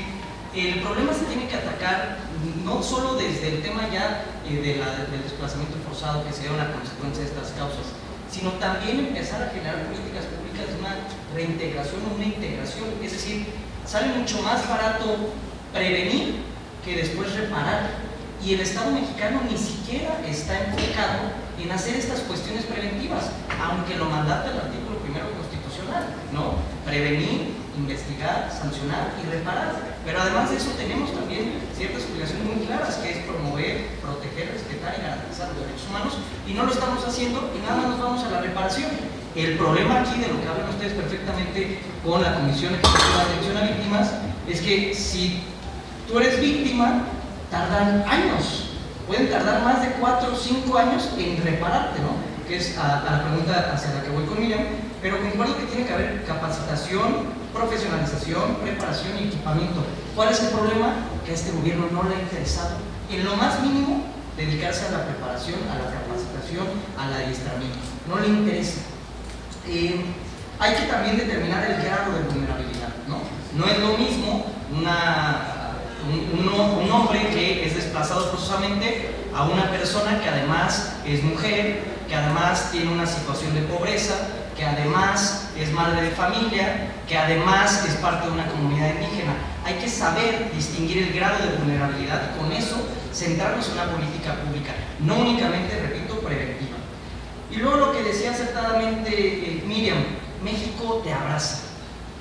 el problema se tiene que atacar no solo desde el tema ya del desplazamiento forzado que se dio una consecuencia de estas causas, sino también empezar a generar políticas públicas de una reintegración o una integración, es decir, sale mucho más barato prevenir que después reparar. Y el Estado mexicano ni siquiera está enfocado en hacer estas cuestiones preventivas, aunque lo mandata el artículo 1 constitucional, ¿no? Prevenir, investigar, sancionar y reparar. Pero además de eso tenemos también ciertas obligaciones muy claras, que es promover, proteger, respetar y garantizar los derechos humanos, y no lo estamos haciendo y nada más nos vamos a la reparación. El problema aquí, de lo que hablan ustedes perfectamente con la Comisión Ejecutiva de Atención a Víctimas, es que si tú eres víctima, tardan años, pueden tardar más de 4 o 5 años en repararte, ¿no? Que es a la pregunta hacia la que voy con Miriam, pero concuerdo que tiene que haber capacitación, profesionalización, preparación y equipamiento. ¿Cuál es el problema? Que a este gobierno no le ha interesado, en lo más mínimo, dedicarse a la preparación, a la capacitación, al adiestramiento. No le interesa. Hay que también determinar el grado de vulnerabilidad, ¿no? No es lo mismo un hombre que es desplazado forzosamente a una persona que además es mujer, que además tiene una situación de pobreza, que además es madre de familia, que además es parte de una comunidad indígena. Hay que saber distinguir el grado de vulnerabilidad y con eso centrarnos en una política pública, no únicamente, repito, preventiva. Y luego lo que decía acertadamente Miriam, México te abraza.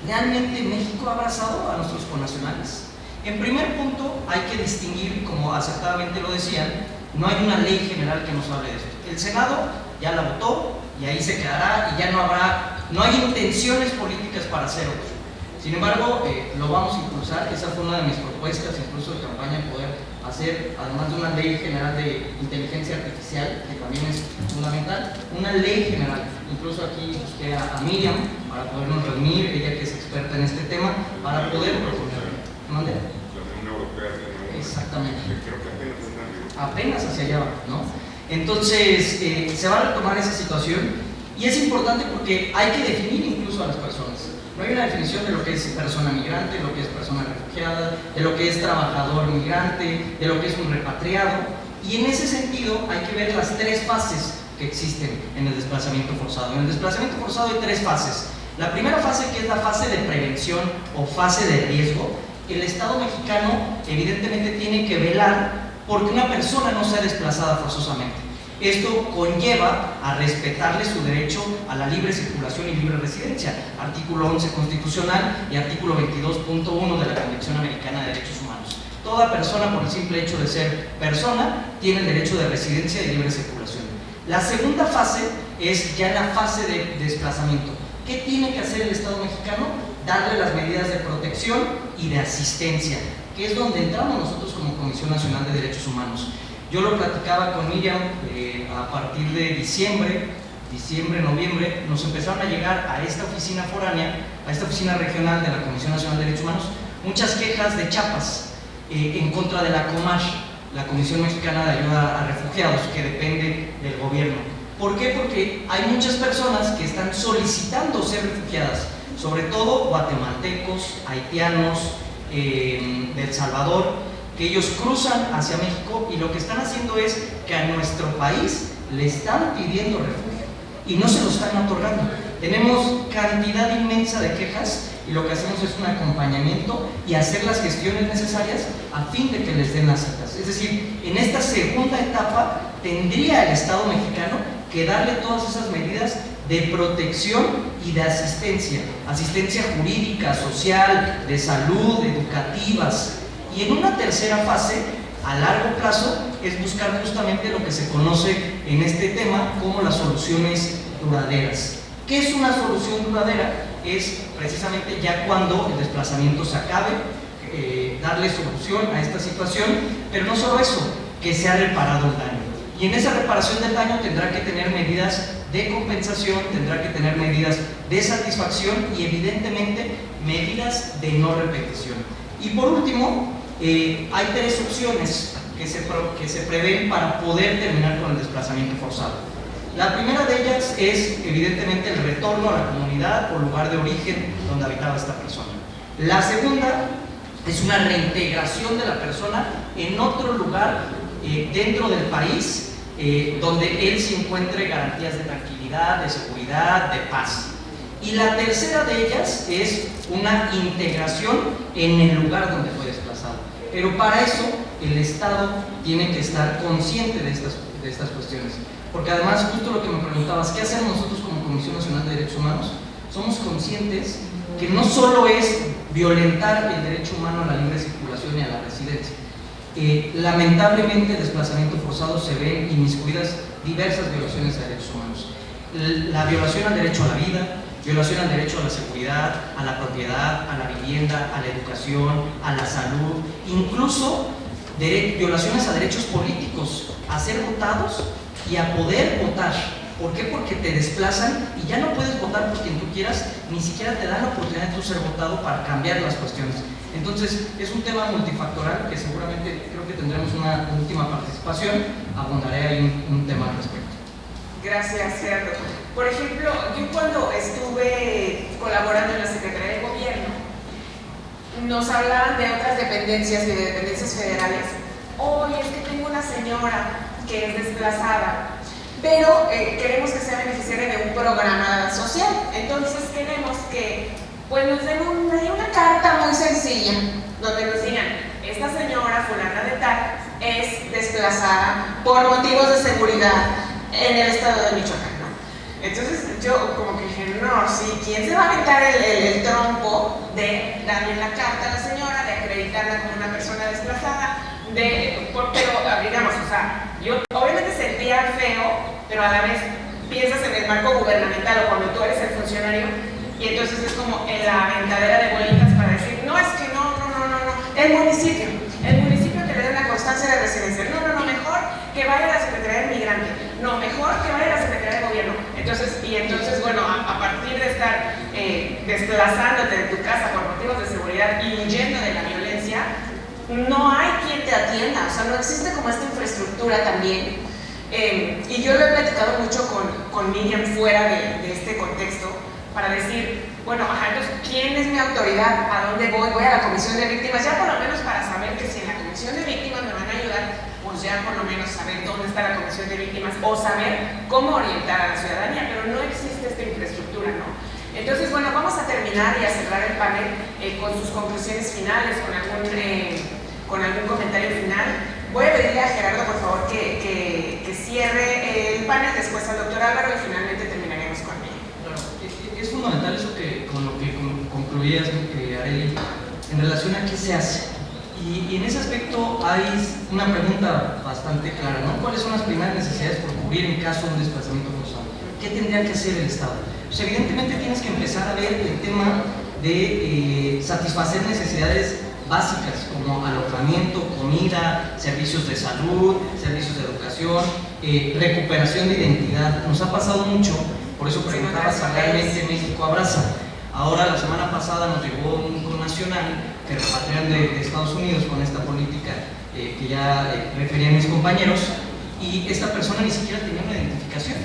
¿Realmente México ha abrazado a nuestros connacionales? En primer punto, hay que distinguir, como acertadamente lo decían, no hay una ley general que nos hable de esto. El Senado ya la votó y ahí se quedará y ya no hay intenciones políticas para hacer otro. Sin embargo, lo vamos a impulsar. Esa fue una de mis propuestas, incluso de campaña, poder hacer, además de una ley general de inteligencia artificial, que también es fundamental, una ley general. Incluso aquí busqué a Miriam para podernos reunir, ella que es experta en este tema, para poder proponer. ¿Mande? La Unión Europea. Exactamente. Creo que apenas hacia allá va, ¿no? Entonces, se va a retomar esa situación y es importante porque hay que definir incluso a las personas. No hay una definición de lo que es persona migrante, de lo que es persona refugiada, de lo que es trabajador migrante, de lo que es un repatriado. Y en ese sentido hay que ver las tres fases que existen en el desplazamiento forzado. En el desplazamiento forzado hay tres fases. La primera fase, que es la fase de prevención o fase de riesgo, el Estado mexicano evidentemente tiene que velar porque una persona no sea desplazada forzosamente. Esto conlleva a respetarle su derecho a la libre circulación y libre residencia, artículo 11 constitucional y artículo 22.1 de la Convención Americana de Derechos Humanos. Toda persona, por el simple hecho de ser persona, tiene el derecho de residencia y libre circulación. La segunda fase es ya la fase de desplazamiento. ¿Qué tiene que hacer el Estado mexicano? Darle las medidas de protección y de asistencia, que es donde entramos nosotros como Comisión Nacional de Derechos Humanos. Yo lo platicaba con Miriam, a partir de diciembre, noviembre, nos empezaron a llegar a esta oficina foránea, a esta oficina regional de la Comisión Nacional de Derechos Humanos, muchas quejas de Chiapas en contra de la COMASH, la Comisión Mexicana de Ayuda a Refugiados, que depende del gobierno. ¿Por qué? Porque hay muchas personas que están solicitando ser refugiadas, sobre todo guatemaltecos, haitianos, de El Salvador, que ellos cruzan hacia México y lo que están haciendo es que a nuestro país le están pidiendo refugio y no se lo están otorgando. Tenemos cantidad inmensa de quejas y lo que hacemos es un acompañamiento y hacer las gestiones necesarias a fin de que les den las citas. Es decir, en esta segunda etapa tendría el Estado mexicano que darle todas esas medidas de protección y de asistencia jurídica, social, de salud, educativas. Y en una tercera fase, a largo plazo, es buscar justamente lo que se conoce en este tema como las soluciones duraderas. ¿Qué es una solución duradera? Es precisamente ya cuando el desplazamiento se acabe, darle solución a esta situación, pero no solo eso, que se ha reparado el daño. Y en esa reparación del daño tendrá que tener medidas de compensación, tendrá que tener medidas de satisfacción y evidentemente medidas de no repetición. Y por último, hay tres opciones que se prevén para poder terminar con el desplazamiento forzado. La primera de ellas es evidentemente el retorno a la comunidad o lugar de origen donde habitaba esta persona. La segunda es una reintegración de la persona en otro lugar dentro del país donde él se encuentre garantías de tranquilidad, de seguridad, de paz. Y la tercera de ellas es una integración en el lugar donde fue desplazado. Pero para eso el Estado tiene que estar consciente de estas cuestiones. Porque además, justo lo que me preguntabas, ¿qué hacemos nosotros como Comisión Nacional de Derechos Humanos? Somos conscientes que no solo es violentar el derecho humano a la libre circulación y a la residencia. Lamentablemente, el desplazamiento forzado se ven inmiscuidas diversas violaciones de derechos humanos. La violación al derecho a la vida, violación al derecho a la seguridad, a la propiedad, a la vivienda, a la educación, a la salud, incluso violaciones a derechos políticos, a ser votados y a poder votar. ¿Por qué? Porque te desplazan y ya no puedes votar por quien tú quieras, ni siquiera te dan la oportunidad de tú ser votado para cambiar las cuestiones. Entonces, es un tema multifactorial que seguramente creo que tendremos una última participación, abundaré ahí un tema al respecto. Gracias, Gerardo. Por ejemplo, yo cuando estuve colaborando en la Secretaría de Gobierno, nos hablaban de otras dependencias y de dependencias federales. Oye, es que tengo una señora que es desplazada pero queremos que sea beneficiaria de un programa social. Entonces queremos que pues, nos den una carta muy sencilla, donde nos digan, esta señora fulana de tal es desplazada por motivos de seguridad en el estado de Michoacán, ¿no? Entonces yo como que dije, no, sí, ¿quién se va a aventar el trompo de darle la carta a la señora, de acreditarla como una persona desplazada? Pero digamos, o sea, yo obviamente sentía feo, pero a la vez piensas en el marco gubernamental o cuando tú eres el funcionario, y entonces es como en la aventadera de bolitas para decir, no, es que no, el municipio que le dé una constancia de residencia, no, mejor que vaya a la Secretaría de Migrante, no, mejor que vaya a la Secretaría de Gobierno. Entonces, bueno, a partir de estar desplazándote de tu casa por motivos de seguridad y huyendo de la violencia, no hay quien te atienda, o sea, no existe como esta infraestructura también. Y yo lo he platicado mucho con Miriam fuera de este contexto, para decir, bueno, entonces, ¿quién es mi autoridad? ¿A dónde voy? Voy a la Comisión de Víctimas, ya por lo menos para saber que si en la Comisión de Víctimas me van a ayudar, pues ya por lo menos saber dónde está la Comisión de Víctimas o saber cómo orientar a la ciudadanía, pero no existe esta infraestructura, ¿no? Entonces, bueno, vamos a terminar y a cerrar el panel con sus conclusiones finales, con algún comentario final. Voy a pedirle a Gerardo, por favor, que cierre el panel, después al doctor Álvaro y finalmente terminaremos con él. Es fundamental eso con lo que concluías, Arely, en relación a qué se hace. Y en ese aspecto hay una pregunta bastante clara, ¿no? ¿Cuáles son las primeras necesidades por cubrir en caso de un desplazamiento forzado? ¿Qué tendría que hacer el Estado? Pues evidentemente tienes que empezar a ver el tema de satisfacer necesidades básicas como alojamiento, comida, servicios de salud, servicios de educación, recuperación de identidad. Nos ha pasado mucho. Por eso preguntaba si realmente México abraza. Ahora, la semana pasada nos llegó un connacional que repatriaron de Estados Unidos con esta política que ya referían mis compañeros, y esta persona ni siquiera tenía una identificación.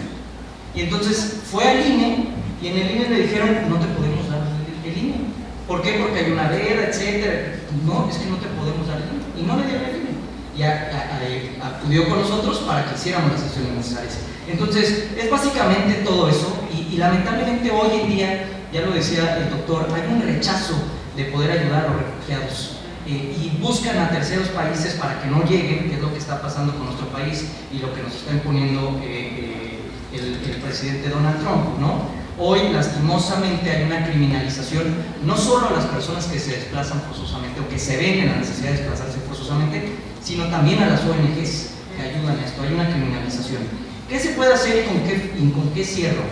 Y entonces fue al INE, y en el INE le dijeron, no te podemos dar el INE. ¿Por qué? Porque hay una veda, etcétera. No, es que no te podemos dar el INE. Y no le dieron el INE. Y acudió con nosotros para que hiciéramos las acciones necesarias. Entonces, es básicamente todo eso, y lamentablemente hoy en día, ya lo decía el doctor, hay un rechazo de poder ayudar a los refugiados, y buscan a terceros países para que no lleguen, que es lo que está pasando con nuestro país y lo que nos está imponiendo el presidente Donald Trump, ¿no? Hoy, lastimosamente, hay una criminalización, no solo a las personas que se desplazan forzosamente o que se ven en la necesidad de desplazarse forzosamente, sino también a las ONGs que ayudan a esto. Hay una criminalización. ¿Qué se puede hacer y con qué cierro?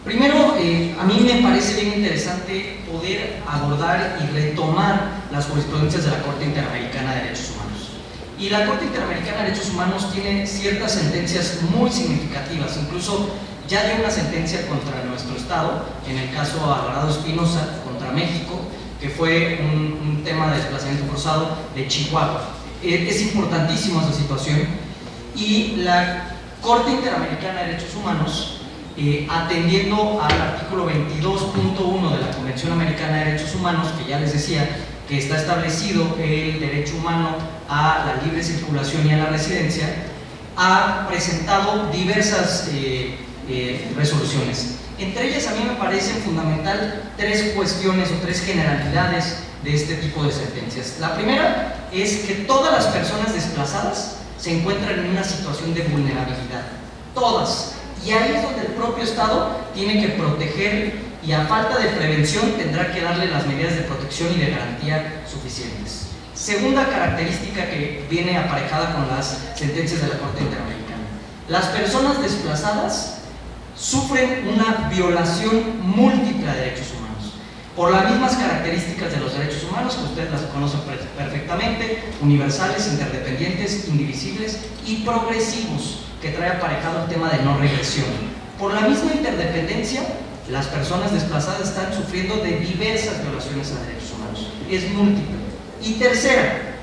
Primero, a mí me parece bien interesante poder abordar y retomar las jurisprudencias de la Corte Interamericana de Derechos Humanos. Y la Corte Interamericana de Derechos Humanos tiene ciertas sentencias muy significativas, incluso ya dio una sentencia contra nuestro estado, en el caso Alvarado Espinosa contra México, que fue un tema de desplazamiento forzado de Chihuahua. Es importantísima esa situación, y la Corte Interamericana de Derechos Humanos, atendiendo al artículo 22.1 de la Convención Americana de Derechos Humanos, que ya les decía que está establecido el derecho humano a la libre circulación y a la residencia, ha presentado diversas resoluciones. Entre ellas, a mí me parecen fundamental tres cuestiones o tres generalidades de este tipo de sentencias. La primera es que todas las personas desplazadas se encuentran en una situación de vulnerabilidad, todas, y ahí es donde el propio Estado tiene que proteger, y a falta de prevención tendrá que darle las medidas de protección y de garantía suficientes. Segunda característica que viene aparejada con las sentencias de la Corte Interamericana: las personas desplazadas sufren una violación múltiple de derechos humanos, por las mismas características de los derechos humanos, que ustedes las conocen perfectamente: universales, interdependientes, indivisibles y progresivos, que trae aparejado el tema de no regresión. Por la misma interdependencia, las personas desplazadas están sufriendo de diversas violaciones a derechos humanos, es múltiple. Y tercera,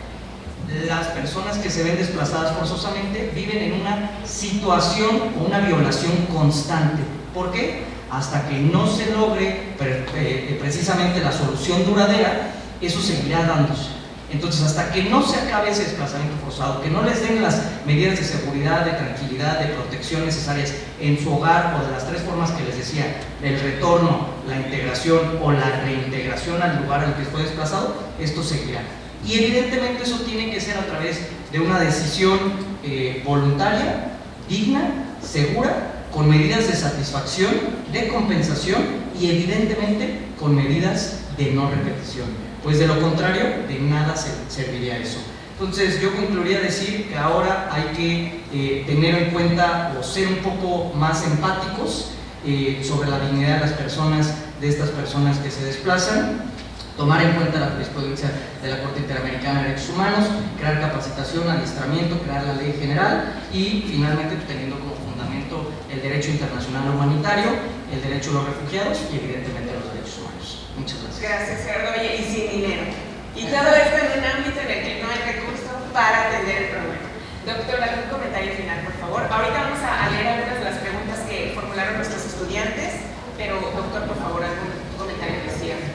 las personas que se ven desplazadas forzosamente viven en una situación o una violación constante. ¿Por qué? Hasta que no se logre precisamente la solución duradera, eso seguirá dándose. Entonces, hasta que no se acabe ese desplazamiento forzado, que no les den las medidas de seguridad, de tranquilidad, de protección necesarias en su hogar, o de las tres formas que les decía, el retorno, la integración o la reintegración al lugar al que fue desplazado, esto seguirá. Y evidentemente eso tiene que ser a través de una decisión voluntaria, digna, segura, con medidas de satisfacción, de compensación y evidentemente con medidas de no repetición, pues de lo contrario de nada serviría eso. Entonces yo concluiría decir que ahora hay que tener en cuenta o ser un poco más empáticos sobre la dignidad de las personas, de estas personas que se desplazan, tomar en cuenta la jurisprudencia de la Corte Interamericana de Derechos Humanos, crear capacitación, adiestramiento, crear la ley general y finalmente teniendo como fundamento el derecho internacional humanitario, el derecho a los refugiados y evidentemente a los derechos humanos. Muchas gracias. Gracias, Gerardo. Oye, y sin dinero. Y todo esto en un ámbito en el que no hay recursos para atender el problema. Doctor, algún comentario final, por favor. Ahorita vamos a leer algunas de las preguntas que formularon nuestros estudiantes, pero doctor, por favor, algún comentario que cierre.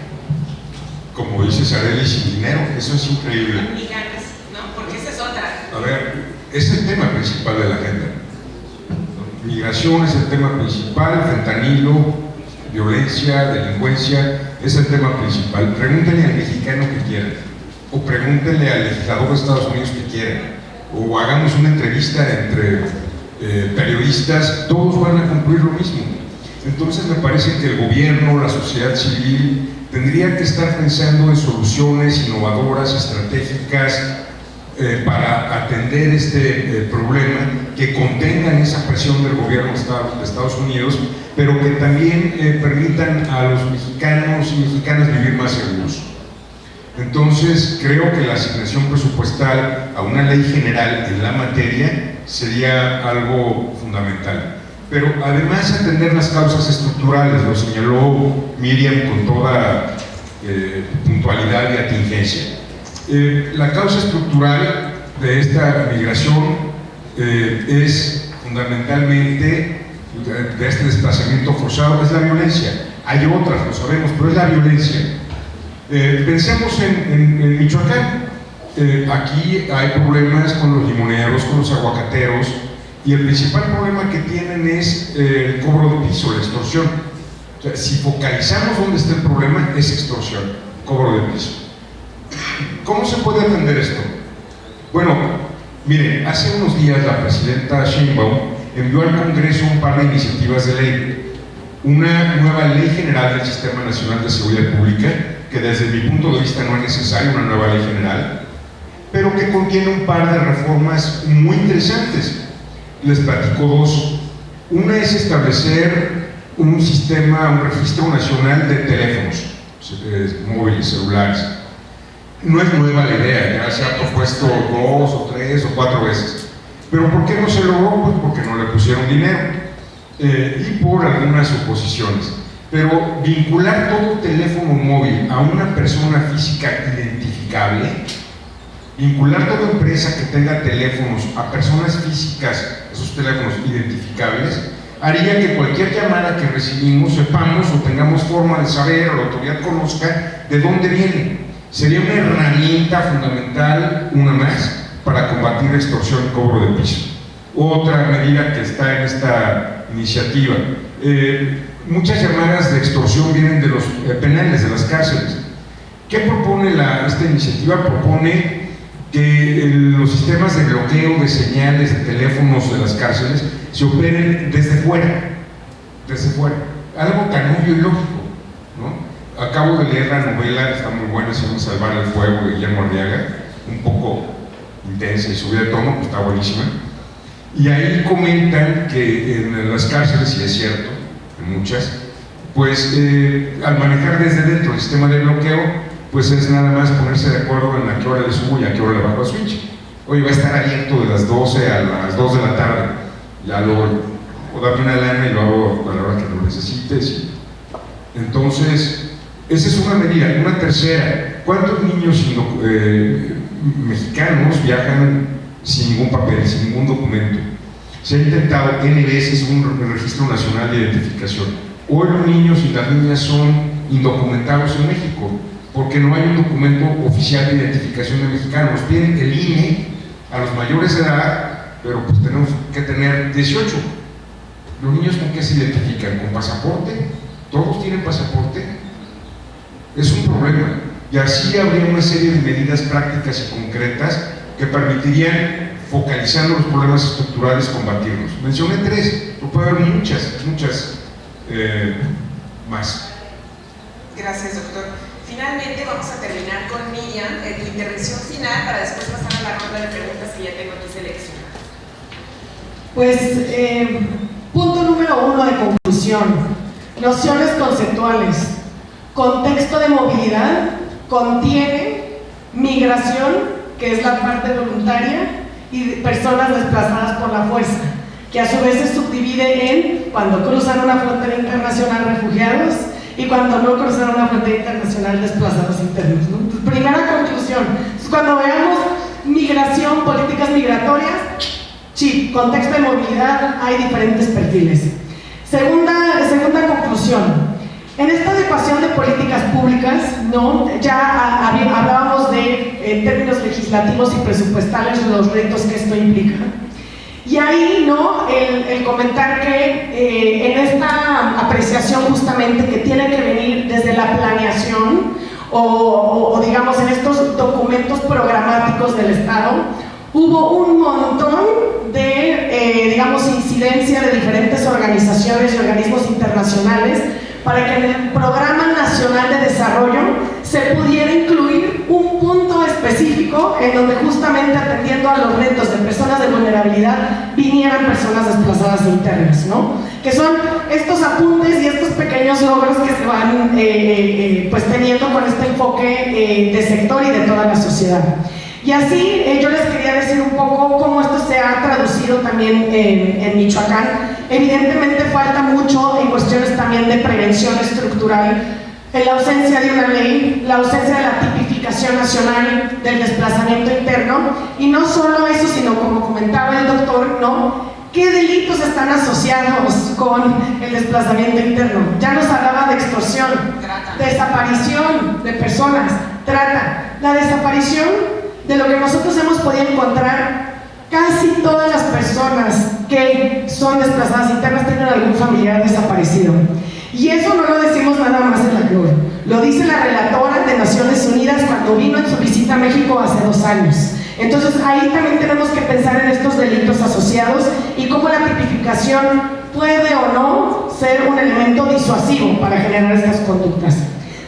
Como dice Sareli, sin dinero, eso es increíble. Y ganas, ¿no? Porque esa es otra. A ver, es el tema principal de la agenda. Migración es el tema principal, fentanilo, violencia, delincuencia, es el tema principal. Pregúntenle al mexicano que quiera, o pregúntenle al legislador de Estados Unidos que quiera, o hagamos una entrevista entre periodistas, todos van a concluir lo mismo. Entonces me parece que el gobierno, la sociedad civil, tendría que estar pensando en soluciones innovadoras, estratégicas, para atender este problema, que contengan esa presión del gobierno de Estados Unidos, pero que también permitan a los mexicanos y mexicanas vivir más seguros. Entonces, creo que la asignación presupuestal a una ley general en la materia sería algo fundamental. Pero además atender las causas estructurales, lo señaló Miriam con toda puntualidad y atingencia. La causa estructural de esta migración es fundamentalmente, de este desplazamiento forzado, es la violencia. Hay otras, lo sabemos, pero es la violencia. Pensemos en Michoacán. Aquí hay problemas con los limoneros, con los aguacateros, y el principal problema que tienen es el cobro de piso, la extorsión. O sea, si focalizamos dónde está el problema, es extorsión, cobro de piso. ¿Cómo se puede atender esto? Bueno, miren, hace unos días la presidenta Sheinbaum envió al Congreso un par de iniciativas de ley. Una nueva ley general del Sistema Nacional de Seguridad Pública, que desde mi punto de vista no es necesaria una nueva ley general, pero que contiene un par de reformas muy interesantes. Les platico dos. Una es establecer un sistema, un registro nacional de teléfonos móviles, celulares. No es nueva la idea, ya se ha propuesto 2 o 3 o 4 veces. Pero ¿por qué no se logró? Pues porque no le pusieron dinero y por algunas oposiciones. Pero vincular todo teléfono móvil a una persona física identificable, vincular toda empresa que tenga teléfonos a personas físicas, esos teléfonos identificables, haría que cualquier llamada que recibimos sepamos o tengamos forma de saber, o la autoridad conozca de dónde viene. Sería una herramienta fundamental, una más, para combatir la extorsión y cobro de piso. Otra medida que está en esta iniciativa, muchas llamadas de extorsión vienen de los penales, de las cárceles. ¿Qué propone esta iniciativa? Propone que los sistemas de bloqueo de señales de teléfonos de las cárceles se operen desde fuera, algo tan obvio y lógico, ¿no? Acabo de leer la novela, está muy buena, se llama Salvar el Fuego, de Guillermo Arriaga, un poco intensa y subida de tono, pero está buenísima. Y ahí comentan que en las cárceles, y es cierto, en muchas, pues al manejar desde dentro el sistema de bloqueo, pues es nada más ponerse de acuerdo en a qué hora le subo y a qué hora le bajo el switch. Oye, va a estar abierto de las 12 a las 2 de la tarde, ya o dame una lana y lo hago a la hora que lo necesites. Entonces, esa es una medida. Una tercera, ¿cuántos niños mexicanos viajan sin ningún papel, sin ningún documento? Se ha intentado N veces un registro nacional de identificación. Hoy los niños y las niñas son indocumentados en México. porque no hay un documento oficial de identificación de mexicanos. Nos piden el INE a los mayores de edad, pero pues tenemos que tener 18. ¿Los niños con qué se identifican? ¿Con pasaporte? ¿Todos tienen pasaporte? Es un problema. Y así habría una serie de medidas prácticas y concretas que permitirían, focalizando los problemas estructurales, combatirlos. Mencioné 3, pero puede haber muchas más. Gracias, doctor. Finalmente vamos a terminar con Miriam, tu intervención final, para después pasar a la ronda de preguntas que ya tengo aquí seleccionadas. Pues, punto número 1 de conclusión: nociones conceptuales. Contexto de movilidad contiene migración, que es la parte voluntaria, y personas desplazadas por la fuerza, que a su vez se subdivide en cuando cruzan una frontera internacional, refugiados, y cuando no cruzan una frontera internacional, desplazados internos, ¿no? Entonces, primera conclusión: cuando veamos migración, políticas migratorias, sí, contexto de movilidad, hay diferentes perfiles. Segunda conclusión: en esta adecuación de políticas públicas, ¿no? Ya hablábamos de, en términos legislativos y presupuestales, los retos que esto implica. Y ahí, ¿no?, el comentar que en esta apreciación justamente que tiene que venir desde la planeación o digamos en estos documentos programáticos del Estado, hubo un montón de, digamos, incidencia de diferentes organizaciones y organismos internacionales para que en el Programa Nacional de Desarrollo se pudiera incluir un punto específico en donde justamente atendiendo a los retos de personas de vulnerabilidad vinieran personas desplazadas internas, ¿no? Que son estos apuntes y estos pequeños logros que se van pues teniendo con este enfoque de sector y de toda la sociedad. Y así yo les quería decir un poco cómo esto se ha traducido también en Michoacán. Evidentemente falta mucho en cuestiones también de prevención estructural, en la ausencia de una ley, la ausencia de la tipificación nacional del desplazamiento interno, y no solo eso, sino como comentaba el doctor, ¿no?, ¿qué delitos están asociados con el desplazamiento interno? Ya nos hablaba de extorsión, desaparición de personas, trata. La desaparición, de lo que nosotros hemos podido encontrar, casi todas las personas que son desplazadas internas tienen algún familiar desaparecido. Y eso no lo decimos nada más en la CNUR, lo dice la relatora de Naciones Unidas cuando vino en su visita a México hace 2 años. Entonces ahí también tenemos que pensar en estos delitos asociados y cómo la tipificación puede o no ser un elemento disuasivo para generar estas conductas.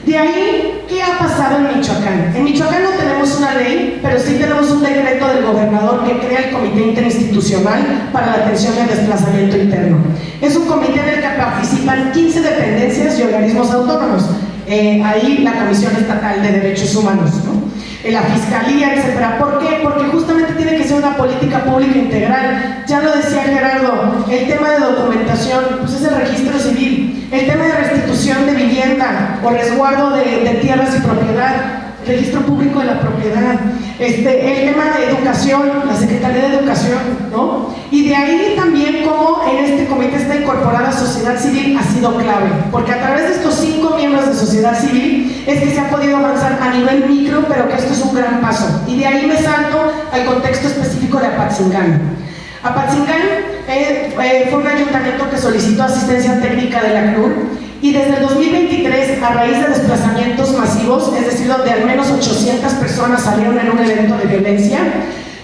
De ahí, ¿qué ha pasado en Michoacán? En Michoacán no tenemos una ley, pero sí tenemos un decreto del gobernador que crea el Comité Interinstitucional para la Atención del Desplazamiento Interno. Es un comité en el que participan 15 dependencias y organismos autónomos. Ahí la Comisión Estatal de Derechos Humanos, ¿no?, la Fiscalía, etcétera. ¿Por qué? Porque justamente tiene que ser una política pública integral. Ya lo decía Gerardo, el tema de documentación, pues es el registro civil, el tema de restitución de vivienda o resguardo de tierras y propiedad, registro público de la propiedad, el tema de educación, la Secretaría de Educación, ¿no? Y de ahí también cómo en este comité está incorporada sociedad civil ha sido clave, porque a través de estos 5 miembros de sociedad civil es que se ha podido avanzar a nivel micro, pero que esto es un gran paso. Y de ahí me salto al contexto específico de Apatzingán. Apatzingán fue un ayuntamiento que solicitó asistencia técnica de la CNUR, y desde el 2023, a raíz de desplazamientos masivos, es decir, donde al menos 800 personas salieron en un evento de violencia,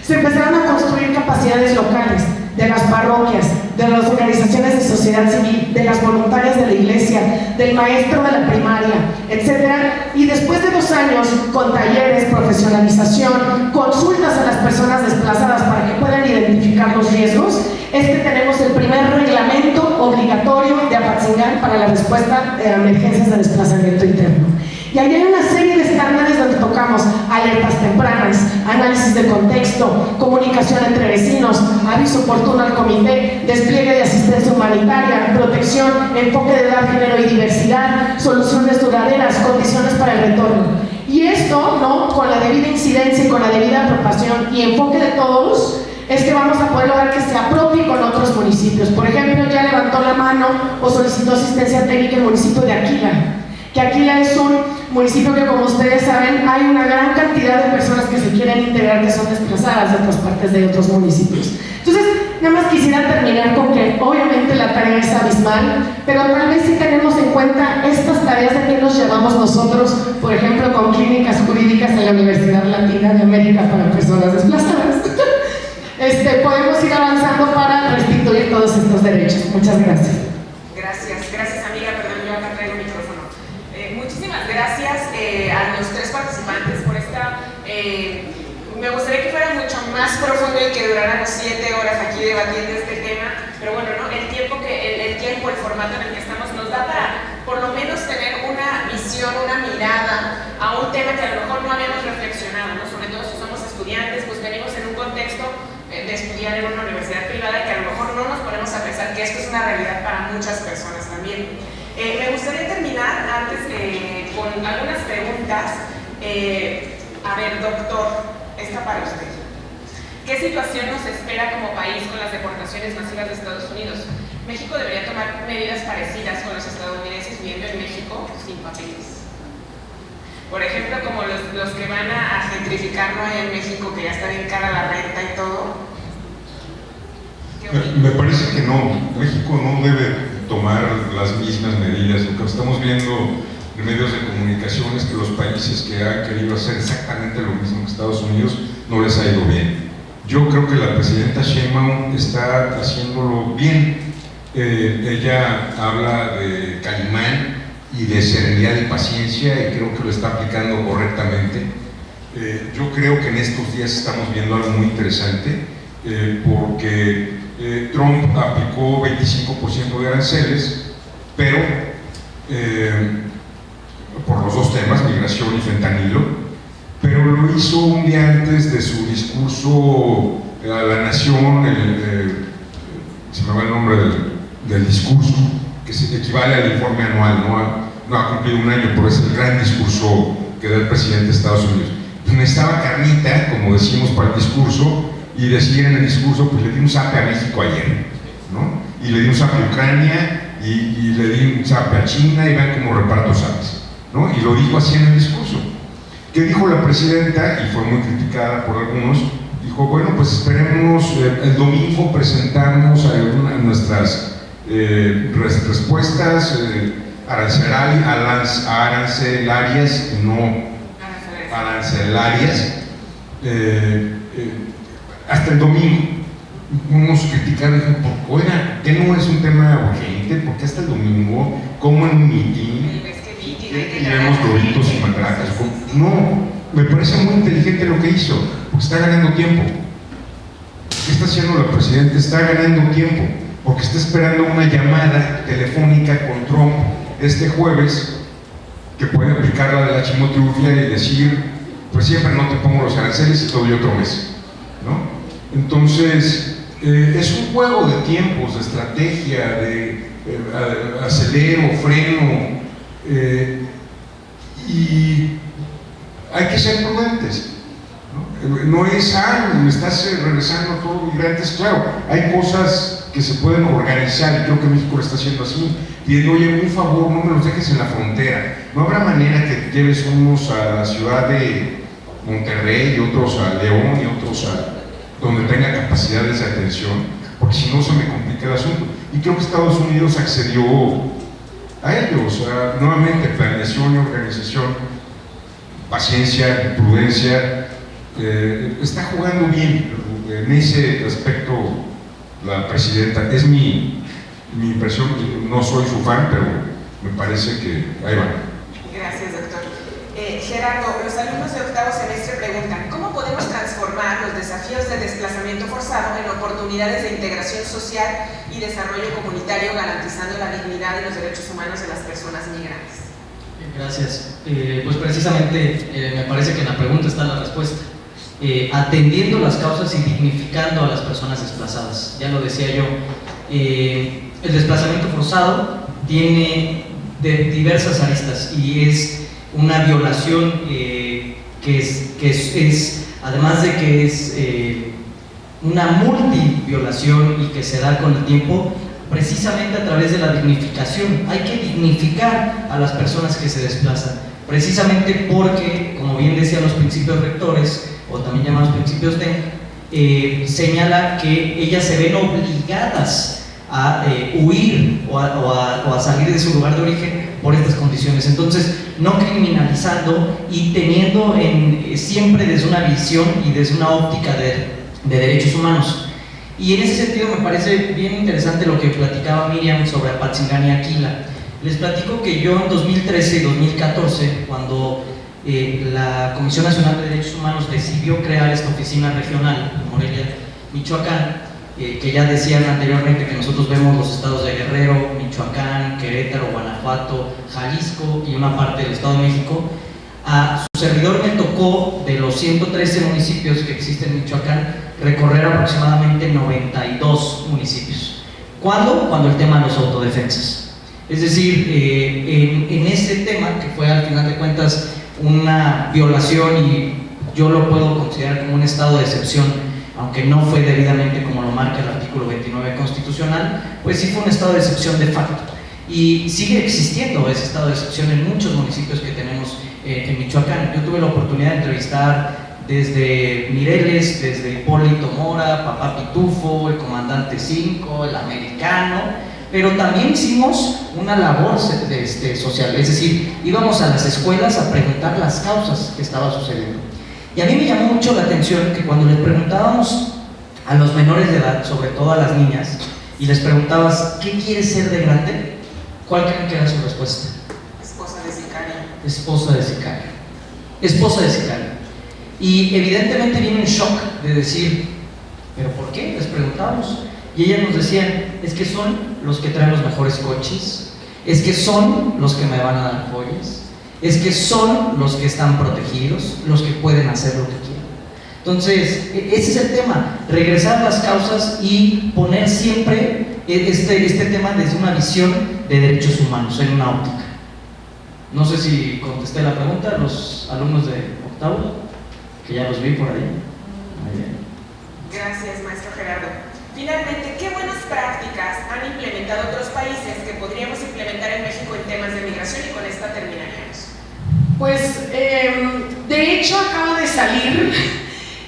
se empezaron a construir capacidades locales, de las parroquias, de las organizaciones de sociedad civil, de las voluntarias de la iglesia, del maestro de la primaria, etc. Y después de 2 años, con talleres, profesionalización, consultas a las personas desplazadas para que puedan identificar los riesgos, es que tenemos el primer reglamento obligatorio de Apatzingán para la respuesta a emergencias de desplazamiento interno. Y ahí hay una serie de estándares donde tocamos alertas tempranas, análisis de contexto, comunicación entre vecinos, aviso oportuno al comité, despliegue de asistencia humanitaria, protección, enfoque de edad, género y diversidad, soluciones duraderas, condiciones para el retorno. Y esto, ¿no?, con la debida incidencia y con la debida apropiación y enfoque de todos, es que vamos a poder lograr que se apropie con otros municipios. Por ejemplo, ya levantó la mano o solicitó asistencia técnica el municipio de Aquila, que Aquila es un municipio que, como ustedes saben, hay una gran cantidad de personas que se quieren integrar que son desplazadas de otras partes de otros municipios. Entonces, nada más quisiera terminar con que obviamente la tarea es abismal, pero tal vez si tenemos en cuenta estas tareas de que nos llevamos nosotros, por ejemplo, con clínicas jurídicas en la Universidad Latina de América para personas desplazadas, podemos ir avanzando para restituir todos estos derechos. Muchas gracias. Gracias amiga, perdón, yo acá traigo el micrófono. Muchísimas gracias a los tres participantes por esta... me gustaría que fuera mucho más profundo y que duráramos 7 horas aquí debatiendo este tema, pero bueno, ¿no? el tiempo, el formato en el que estamos nos da para por lo menos tener una visión, una mirada a un tema que a lo mejor no habíamos reflexionado, ¿no? Sobre todo si somos estudiantes, pues venimos en un contexto de estudiar en una universidad privada que a lo mejor no nos ponemos a pensar que esto es una realidad para muchas personas también. Me gustaría terminar antes con algunas preguntas. A ver, doctor, esta para usted. ¿Qué situación nos espera como país con las deportaciones masivas de Estados Unidos? ¿México debería tomar medidas parecidas con los estadounidenses viviendo en México sin papeles? Por ejemplo, como los que van a gentrificar, ¿no? En México, que ya está bien cara la renta y todo. Me parece que no. México no debe tomar las mismas medidas. Lo que estamos viendo en medios de comunicación es que los países que han querido hacer exactamente lo mismo que Estados Unidos no les ha ido bien. Yo creo que la presidenta Sheinbaum está haciéndolo bien. Ella habla de Calimán y de serenidad y paciencia, y creo que lo está aplicando correctamente. Yo creo que en estos días estamos viendo algo muy interesante, porque Trump aplicó 25% de aranceles, pero por los dos temas, migración y fentanilo, pero lo hizo un día antes de su discurso a la nación, se me va el nombre del discurso, que equivale al informe anual, no ha cumplido un año, pero es el gran discurso que da el presidente de Estados Unidos. Necesitaba carnita, como decimos, para el discurso, y decir en el discurso, pues le di un zape a México ayer, ¿no? Y le di un zape a Ucrania, y le di un zape a China, y vean cómo reparto zapes, ¿no? Y lo dijo así en el discurso. ¿Qué dijo la presidenta? Y fue muy criticada por algunos. Dijo, bueno, pues esperemos, el domingo presentamos nuestras respuestas arancelarias, no arancelarias, hasta el domingo. Unos criticaron, dijeron, oiga, ¿qué no es un tema urgente? ¿Por qué hasta el domingo? ¿Cómo en un mitin? ¿Que llevemos globitos y matracas? No, me parece muy inteligente lo que hizo, porque está ganando tiempo. ¿Qué está haciendo la presidenta? Está ganando tiempo, porque está esperando una llamada telefónica con Trump este jueves, que puede aplicar la de la chimotrufia y decir, pues siempre no te pongo los aranceles y te doy otro mes, ¿no? Entonces, es un juego de tiempos, de estrategia, de acelero, freno, y hay que ser prudentes, ¿no? No es, me estás regresando a todos los migrantes. Claro, hay cosas que se pueden organizar, y creo que México lo está haciendo así, pidiendo, oye, un favor, no me los dejes en la frontera. No habrá manera que lleves unos a la ciudad de Monterrey, y otros a León, y otros a donde tenga capacidades de atención, porque si no se me complica el asunto. Y creo que Estados Unidos accedió a ello, o sea, nuevamente planeación y organización, paciencia, prudencia, está jugando bien en ese aspecto la presidenta. Es mi impresión, no soy su fan, pero me parece que ahí va. Gracias, doctor. Gerardo, los alumnos de octavo semestre preguntan, ¿cómo podemos transformar los desafíos de desplazamiento forzado en oportunidades de integración social y desarrollo comunitario, garantizando la dignidad y los derechos humanos de las personas migrantes? Gracias. Pues precisamente me parece que en la pregunta está la respuesta. Atendiendo las causas y dignificando a las personas desplazadas. Ya lo decía yo, el desplazamiento forzado tiene diversas aristas y es una violación que es, además de que es una multiviolación y que se da con el tiempo, precisamente a través de la dignificación. Hay que dignificar a las personas que se desplazan. precisamente porque, como bien decían los principios rectores, o también llamados principios de, señala que ellas se ven obligadas a huir o a salir de su lugar de origen por estas condiciones. Entonces, no criminalizando y teniendo siempre desde una visión y desde una óptica de derechos humanos. Y en ese sentido me parece bien interesante lo que platicaba Miriam sobre Apatzingán y Aquila. Les platico que yo en 2013 y 2014, cuando la Comisión Nacional de Derechos Humanos decidió crear esta oficina regional en Morelia, Michoacán, que ya decían anteriormente que nosotros vemos los estados de Guerrero, Michoacán, Querétaro, Guanajuato, Jalisco y una parte del Estado de México. A su servidor me tocó, de los 113 municipios que existen en Michoacán, recorrer aproximadamente 92 municipios. ¿Cuándo? Cuando el tema de las autodefensas. Es decir, en ese tema, que fue al final de cuentas una violación, y yo lo puedo considerar como un estado de excepción, aunque no fue debidamente como lo marca el artículo 29 constitucional, pues sí fue un estado de excepción de facto. Y sigue existiendo ese estado de excepción en muchos municipios que tenemos en Michoacán. Yo tuve la oportunidad de entrevistar desde Mireles, desde Hipólito Mora, Papá Pitufo, el Comandante 5, el Americano, pero también hicimos una labor social, es decir, íbamos a las escuelas a preguntar las causas que estaba sucediendo. Y a mí me llamó mucho la atención que cuando les preguntábamos a los menores de edad, sobre todo a las niñas, y les preguntabas, ¿qué quieres ser de grande?, ¿cuál creen que era su respuesta? Esposa de sicario. Esposa de sicario. Esposa de sicario. Y evidentemente viene un shock de decir, ¿pero por qué? Les preguntábamos. Y ellas nos decían, es que son los que traen los mejores coches, es que son los que me van a dar joyas, es que son los que están protegidos, los que pueden hacer lo que quieran. Entonces, ese es el tema, regresar a las causas y poner siempre este tema desde una visión de derechos humanos, en una óptica. No sé si contesté la pregunta a los alumnos de octavo, que ya los vi por ahí. Muy bien. Gracias, maestro Gerardo. Finalmente, ¿qué buenas prácticas han implementado otros países que podríamos implementar en México en temas de migración? Y con esta terminaríamos. Pues, de hecho, acaba de salir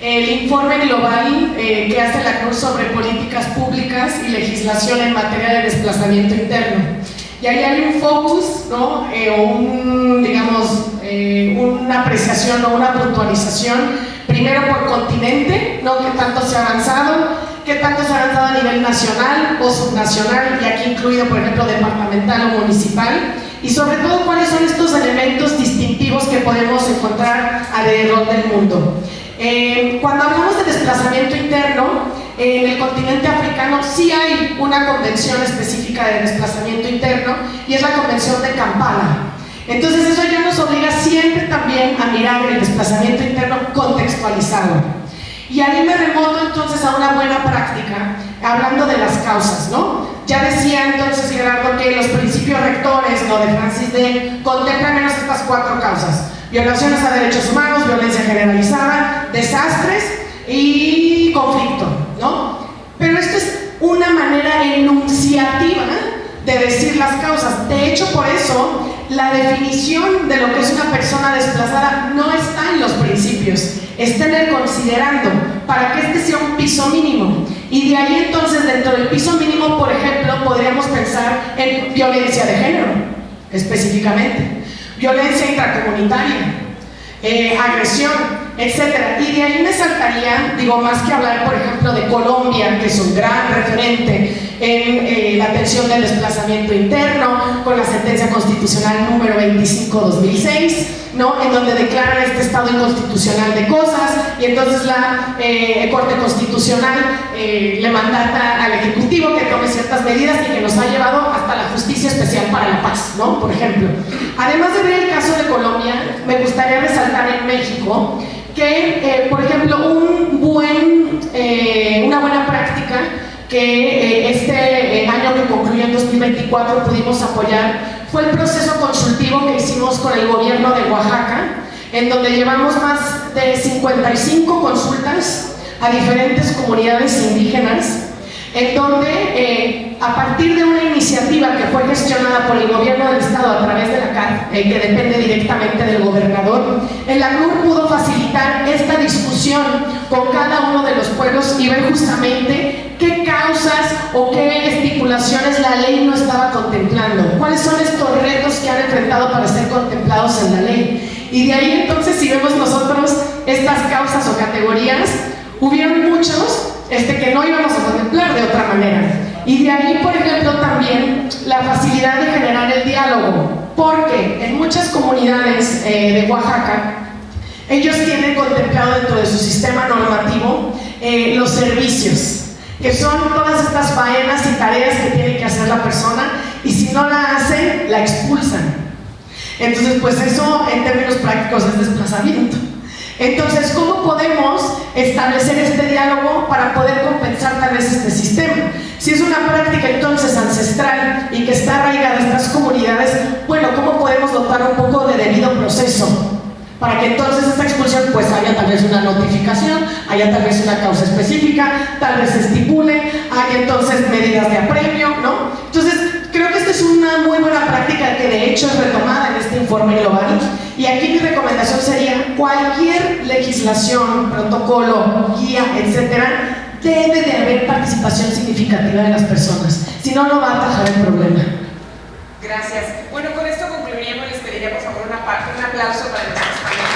el informe global que hace la CNUR sobre políticas públicas y legislación en materia de desplazamiento interno. Y ahí hay un focus, ¿no? Una apreciación o una puntualización, primero por continente, ¿no? ¿Qué tanto se ha avanzado? ¿Qué tanto se ha avanzado a nivel nacional o subnacional? Y aquí incluido, por ejemplo, departamental o municipal. Y sobre todo, ¿cuáles son estos elementos distintivos que podemos encontrar alrededor del mundo? Cuando hablamos de desplazamiento interno, en el continente africano sí hay una convención específica de desplazamiento interno, y es la Convención de Kampala. Entonces eso ya nos obliga siempre también a mirar el desplazamiento interno contextualizado. Y ahí me remonto entonces a una buena práctica, hablando de las causas, ¿no? Ya decía entonces Gerardo que los principios rectores, ¿no?, de Francis D. contemplan menos estas 4 causas: violaciones a derechos humanos, violencia generalizada, desastres y conflicto, ¿no? Pero esto es una manera enunciativa de decir las causas. De hecho, por eso la definición de lo que es una persona desplazada no está en los principios, está en el considerando, para que este sea un piso mínimo. Y de ahí entonces, dentro del piso mínimo, por ejemplo, podríamos pensar en violencia de género, específicamente, violencia intracomunitaria, agresión, etc. Y de ahí me saltaría, más que hablar, por ejemplo, de Colombia, que es un gran referente en la atención del desplazamiento interno, con la sentencia constitucional número 25/2006, ¿no?, en donde declaran este estado inconstitucional de cosas, y entonces la Corte Constitucional le mandata al Ejecutivo que tome ciertas medidas, y que nos ha llevado hasta la Justicia Especial para la Paz, ¿no?, por ejemplo. Además de ver el caso de Colombia, me gustaría resaltar en México que, por ejemplo, una buena práctica que este año que concluyó en 2024 pudimos apoyar fue el proceso consultivo que hicimos con el gobierno de Oaxaca, en donde llevamos más de 55 consultas a diferentes comunidades indígenas, en donde a partir de una iniciativa que fue gestionada por el gobierno del estado a través de la CAT, que depende directamente del gobernador, el ACNUR pudo facilitar esta discusión con cada uno de los pueblos y ver justamente qué causas o qué estipulaciones la ley no estaba contemplando, cuáles son estos retos que han enfrentado para ser contemplados en la ley. Y de ahí entonces, si vemos nosotros estas causas o categorías, hubieron muchos que no íbamos a contemplar de otra manera. Y de ahí, por ejemplo, también la facilidad de generar el diálogo, porque en muchas comunidades de Oaxaca, ellos tienen contemplado dentro de su sistema normativo los servicios, que son todas estas faenas y tareas que tiene que hacer la persona, y si no la hacen, la expulsan. Entonces, pues eso en términos prácticos es desplazamiento. Entonces, ¿cómo podemos establecer este diálogo para poder compensar tal vez este sistema? Si es una práctica entonces ancestral y que está arraigada en estas comunidades, bueno, ¿cómo podemos dotar un poco de debido proceso? Para que entonces esta expulsión pues haya tal vez una notificación, haya tal vez una causa específica, tal vez se estipule, haya entonces medidas de apremio, ¿no? Entonces, creo que esta es una muy buena práctica que de hecho es retomada en este informe global, y aquí mi recomendación sería cualquier legislación, protocolo, guía, etcétera, debe de haber participación significativa de las personas, si no, no va a atajar el problema. Gracias. Bueno, con esto concluiríamos. Les pediría por favor un aplauso para nuestros ponentes.